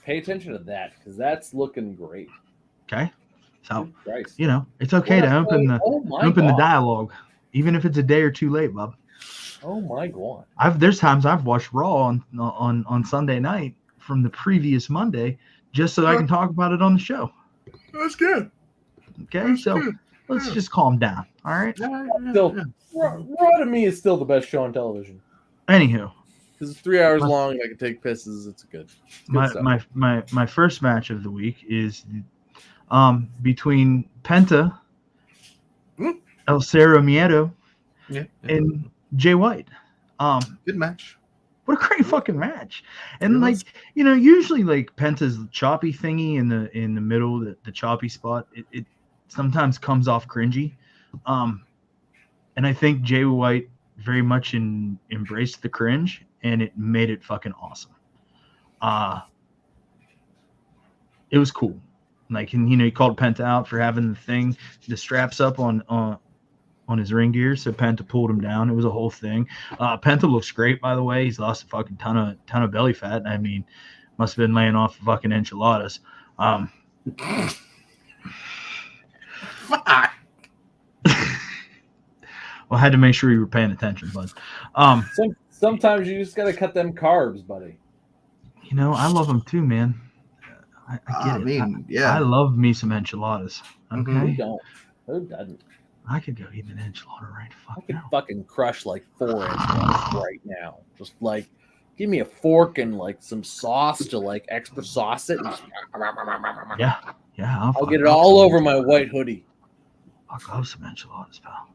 Pay attention to that because that's looking great. Okay. So Christ. it's okay to open the dialogue, even if it's a day or two late, Bob. Oh my god! There's times I've watched Raw on Sunday night from the previous Monday just so I can talk about it on the show. That's good. Okay, That's so good. let's just calm down. All right. Raw to me is still the best show on television. Anywho, because it's 3 hours long and I can take pisses. It's good. My first match of the week is between Penta, El Cero Miedo, and Jay White. Good match. What a great fucking match. And usually like Penta's choppy thingy in the middle, the choppy spot, it sometimes comes off cringy. And I think Jay White very much embraced the cringe and it made it fucking awesome. It was cool. Like, and he called Penta out for having the straps up on his ring gear, so Penta pulled him down. It was a whole thing. Penta looks great, by the way. He's lost a fucking ton of belly fat. I mean, must have been laying off fucking enchiladas. Well, I had to make sure you were paying attention, bud. Sometimes you just gotta cut them carbs, buddy. I love them too, man. I get it. I love me some enchiladas. Okay. Who don't? Who doesn't? I could go eat an enchilada right I could fucking crush like 4 enchiladas right now. Just like give me a fork and like some sauce to like extra sauce it. And just... Yeah. I'll get it all over my white hoodie. I'll love some enchiladas, pal.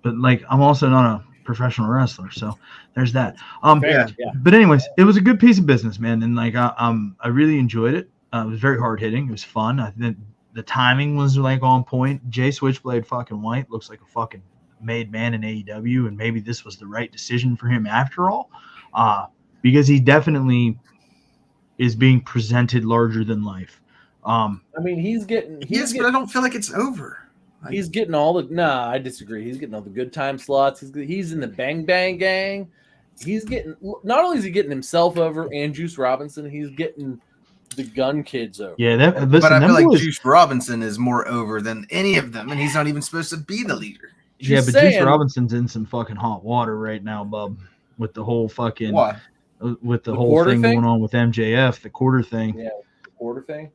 But like, I'm also not a professional wrestler, so there's that. Yeah. But anyways, it was a good piece of business, man, and like I really enjoyed it. It was very hard hitting. It was fun. I think the timing was like on point. Jay Switchblade fucking White looks like a fucking made man in AEW, and maybe this was the right decision for him after all, because he definitely is being presented larger than life. I mean, he's getting. But I don't feel like it's over. He's getting all the. Nah, I disagree. He's getting all the good time slots. He's in the Bang Bang Gang. He's getting. Not only is he getting himself over and Juice Robinson, he's getting the Gun Kids over. Yeah, but I feel like Juice Robinson is more over than any of them, and he's not even supposed to be the leader. Juice Robinson's in some fucking hot water right now, bub, with the whole fucking with the whole thing going on with MJF, the quarter thing. Yeah, the quarter thing.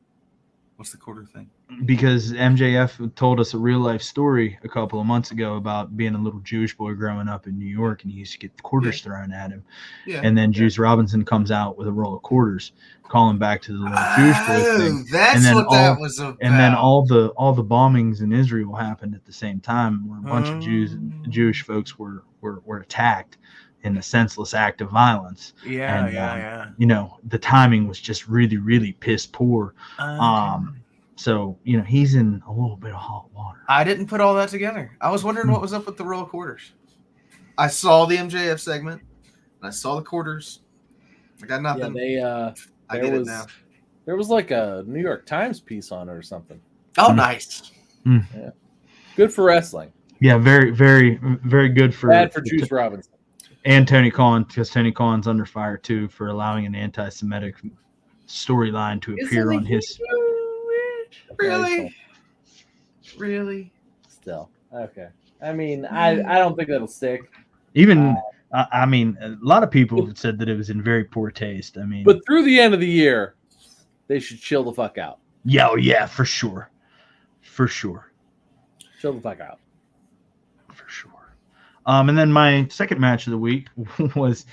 What's the quarter thing? Because MJF told us a real life story a couple of months ago about being a little Jewish boy growing up in New York, and he used to get quarters thrown at him. Yeah. And then Juice Robinson comes out with a roll of quarters, calling back to the little Jewish boy thing. That's what that was about. And then all the bombings in Israel happened at the same time, where a bunch of Jewish folks were attacked in a senseless act of violence. Yeah. The timing was just really, really piss poor. So, he's in a little bit of hot water. I didn't put all that together. I was wondering what was up with the roll of quarters. I saw the MJF segment, and I saw the quarters. I got nothing. Yeah, I get it now. There was like a New York Times piece on it or something. Oh, nice. Yeah. Good for wrestling. Yeah, very, very, very good for... Bad for Juice Robinson. And Tony Khan, because Tony Khan's under fire, too, for allowing an anti-Semitic storyline to appear on his... Really? Still. Okay. I mean, I don't think that'll stick. Even, I mean, a lot of people have said that it was in very poor taste. I mean... But through the end of the year, they should chill the fuck out. Yeah, for sure. For sure. Chill the fuck out. For sure. And then my second match of the week was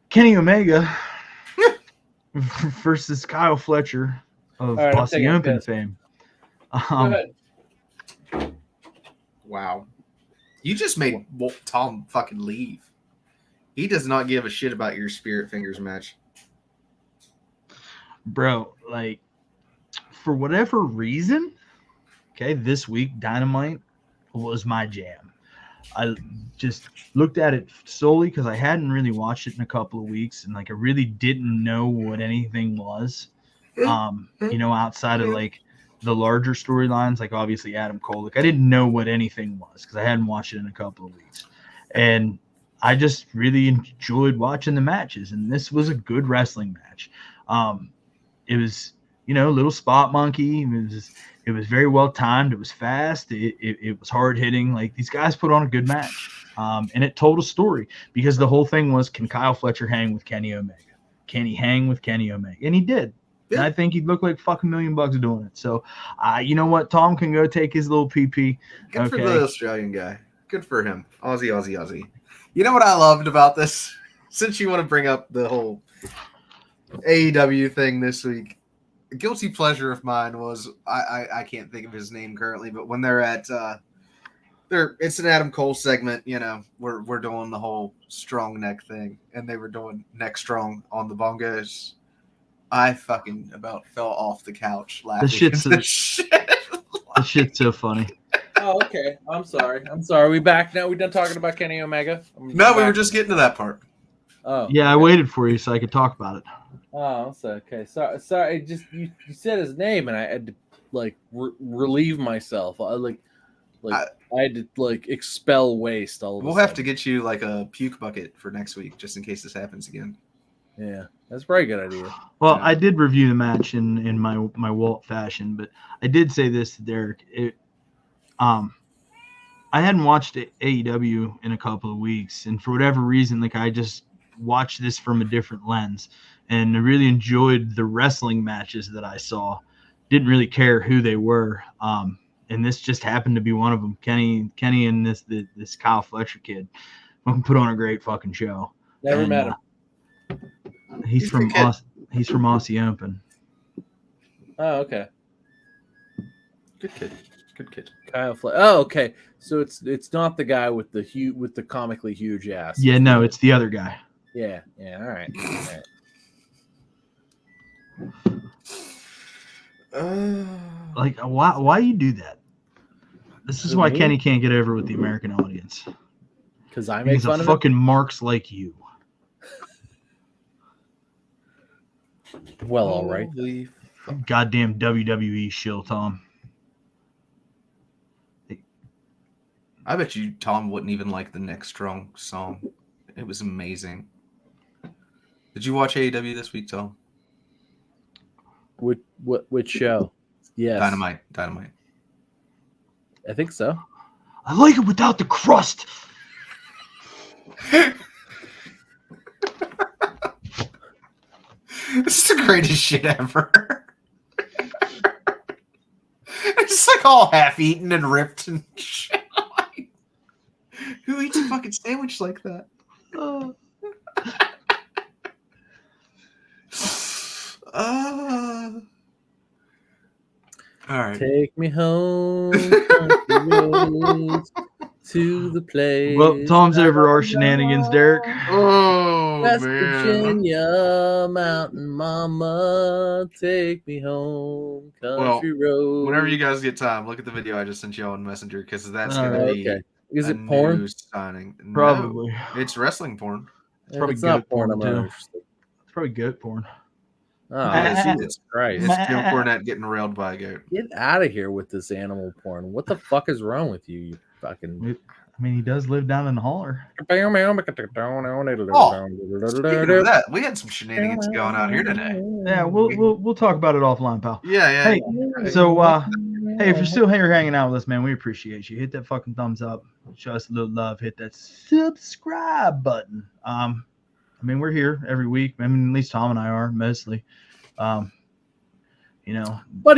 Kenny Omega versus Kyle Fletcher of Aussie Open fame. Go ahead. Wow. You just made Tom fucking leave. He does not give a shit about your Spirit Fingers match. Bro, like, for whatever reason, okay, this week Dynamite was my jam. I just looked at it solely because I hadn't really watched it in a couple of weeks, and like I really didn't know what anything was. Outside of like the larger storylines, like obviously Adam Cole. Like I didn't know what anything was because I hadn't watched it in a couple of weeks. And I just really enjoyed watching the matches, and this was a good wrestling match. It was, a little spot monkey. It was very well timed. It was fast. It was hard hitting. Like these guys put on a good match, and it told a story because the whole thing was, can Kyle Fletcher hang with Kenny Omega? Can he hang with Kenny Omega? And he did. Yeah. And I think he'd look like fucking $1 million doing it. So, you know what? Tom can go take his little pee. Good for the Australian guy. Good for him. Aussie. You know what I loved about this? Since you want to bring up the whole AEW thing this week, a guilty pleasure of mine was I can't think of his name currently, but when they're at it's an Adam Cole segment, we're doing the whole strong neck thing, and they were doing neck strong on the bongos. I fucking about fell off the couch laughing. This shit's so funny. Oh, okay. I'm sorry. We back now. We done talking about Kenny Omega? No, we were just getting to that part. Oh. Yeah, okay. I waited for you so I could talk about it. Oh, okay. Sorry. Just you said his name, and I had to like relieve myself. I had to like expel waste. We'll have to get you like a puke bucket for next week, just in case this happens again. Yeah, that's a very good idea. Well, I did review the match in my Walt fashion, but I did say this to Derek. I hadn't watched AEW in a couple of weeks, and for whatever reason, like I just watched this from a different lens, and I really enjoyed the wrestling matches that I saw. Didn't really care who they were, and this just happened to be one of them. Kenny and this Kyle Fletcher kid put on a great fucking show. Never met him. He's from Aussie Open. Oh, okay. Good kid. Kyle Fletcher. Oh, okay. So it's not the guy with the comically huge ass. Yeah, no, it's the other guy. Yeah. All right. Like, why you do that? This is why Kenny can't get over with the American audience. Because I make fun of fucking marks like you. Well, all right. Goddamn WWE shill, Tom. I bet you Tom wouldn't even like the Neck Strong song. It was amazing. Did you watch AEW this week, Tom? Which show? Yes. Dynamite. I think so. I like it without the crust. This is the greatest shit ever. It's like all half-eaten and ripped and shit. Who eats a fucking sandwich like that? All right. Take me home to the place. Well, Tom's over our shenanigans, Derek. Oh, West man. Virginia, Mountain Mama, take me home, country road. Whenever you guys get time, look at the video I just sent you on Messenger, because that's going to be Is it porn? Signing. Probably. No, it's wrestling porn. It's probably it's not goat porn, too. It's probably goat porn. Oh, Jesus Christ. It's Jim Cornette getting railed by a goat. Get out of here with this animal porn. What the fuck is wrong with you, you fucking... I mean, he does live down in the holler. Oh, speaking of that, we had some shenanigans going on here today. Yeah, we'll talk about it offline, pal. Yeah. Hey, so hey, if you're still here hanging out with us, man, we appreciate you. Hit that fucking thumbs up. Show us a little love. Hit that subscribe button. I mean, we're here every week. I mean, at least Tom and I are mostly. Buddy,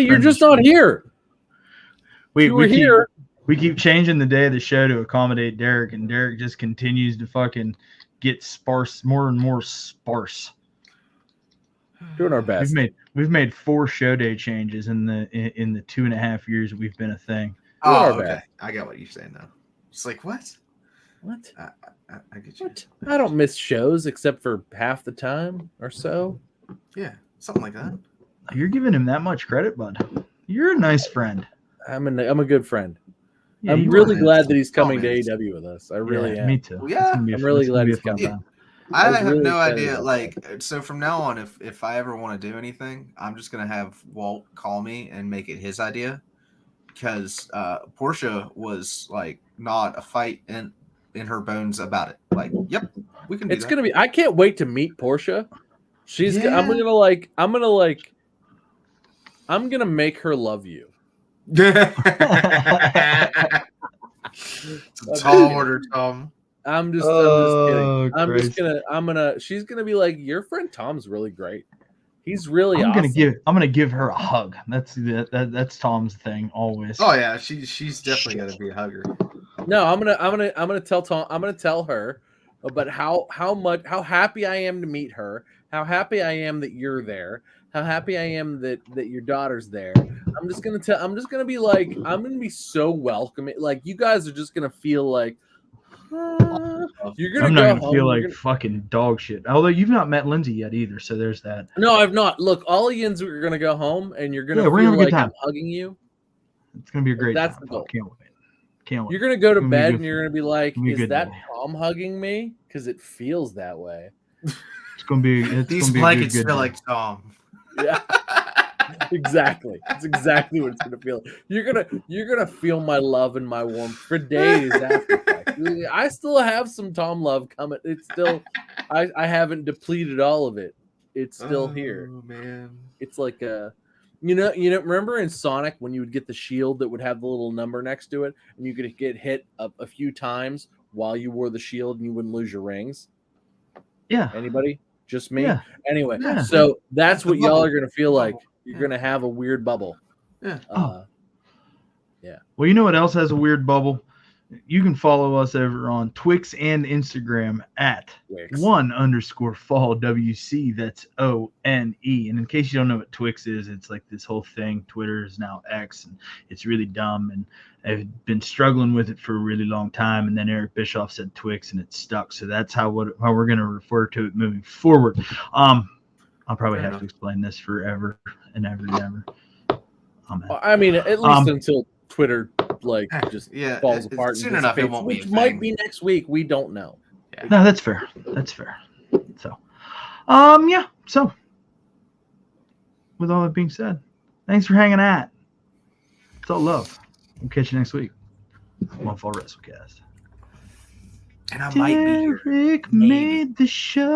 you're just not here. You were here. We keep changing the day of the show to accommodate Derek, and Derek just continues to fucking get more and more sparse. Doing our best. We've made 4 show day changes in the 2.5 years that we've been a thing. Oh, okay. I got what you're saying now. It's like what? What? I get you. What? I don't miss shows except for half the time or so. Yeah, something like that. You're giving him that much credit, bud. You're a nice friend. I'm a good friend. Yeah, I'm really glad that he's coming to AEW with us. I really am. Me too. Well, yeah. I'm really glad he's coming. Yeah. I have no idea. Like, so from now on, if I ever want to do anything, I'm just gonna have Walt call me and make it his idea, because Portia was like not a fight in her bones about it. Like, yep, we can. It's gonna be. I can't wait to meet Portia. She's. Yeah. I'm gonna make her love you. Tall order, Tom. I'm just kidding. She's gonna be like, your friend Tom's really great. He's really awesome. I'm gonna give her a hug. That's Tom's thing always. Oh yeah, she's definitely gonna be a hugger. No, I'm gonna tell Tom. I'm gonna tell her about how happy I am to meet her. How happy I am that you're there. How happy I am that your daughter's there. I'm just gonna be like, I'm gonna be so welcoming. Like, you guys are just gonna feel like you're gonna. I'm not gonna feel like fucking dog shit. Although you've not met Lindsay yet either, so there's that. No, I've not. Look, all of yins are gonna go home, and you're gonna feel like I'm hugging you. It's gonna be a great time. That's the goal. Can't wait. You're gonna go to bed, and you're gonna be like, "Is that Tom hugging me?" Because it feels that way. It's gonna be. These blankets feel like Tom. Yeah, exactly. It's exactly what it's gonna feel. You're gonna feel my love and my warmth for days after. I still have some Tom love coming. It's still, I haven't depleted all of it. It's still here. Oh man, it's like you know. Remember in Sonic when you would get the shield that would have the little number next to it, and you could get hit a few times while you wore the shield, and you wouldn't lose your rings. Yeah. Anybody? Just me. Yeah. Anyway, Yeah. so that's what y'all are gonna feel like. You're gonna have a weird bubble. Yeah. Yeah. Well, you know what else has a weird bubble? You can follow us over on Twix and Instagram at @1_fall WC. That's ONE. And in case you don't know what Twix is, it's like this whole thing. Twitter is now X, and it's really dumb. And I've been struggling with it for a really long time. And then Eric Bischoff said Twix, and it stuck. So that's how we're going to refer to it moving forward. I'll probably have to explain this forever and ever and ever. I mean, at least until Twitter just falls apart. Soon enough, it won't be. Which might be next week. We don't know. Yeah. No, that's fair. That's fair. So, yeah. So, with all that being said, thanks for hanging out. It's all love. We'll catch you next week. One Fall WrestleCast. And I might be here. Derek made the show.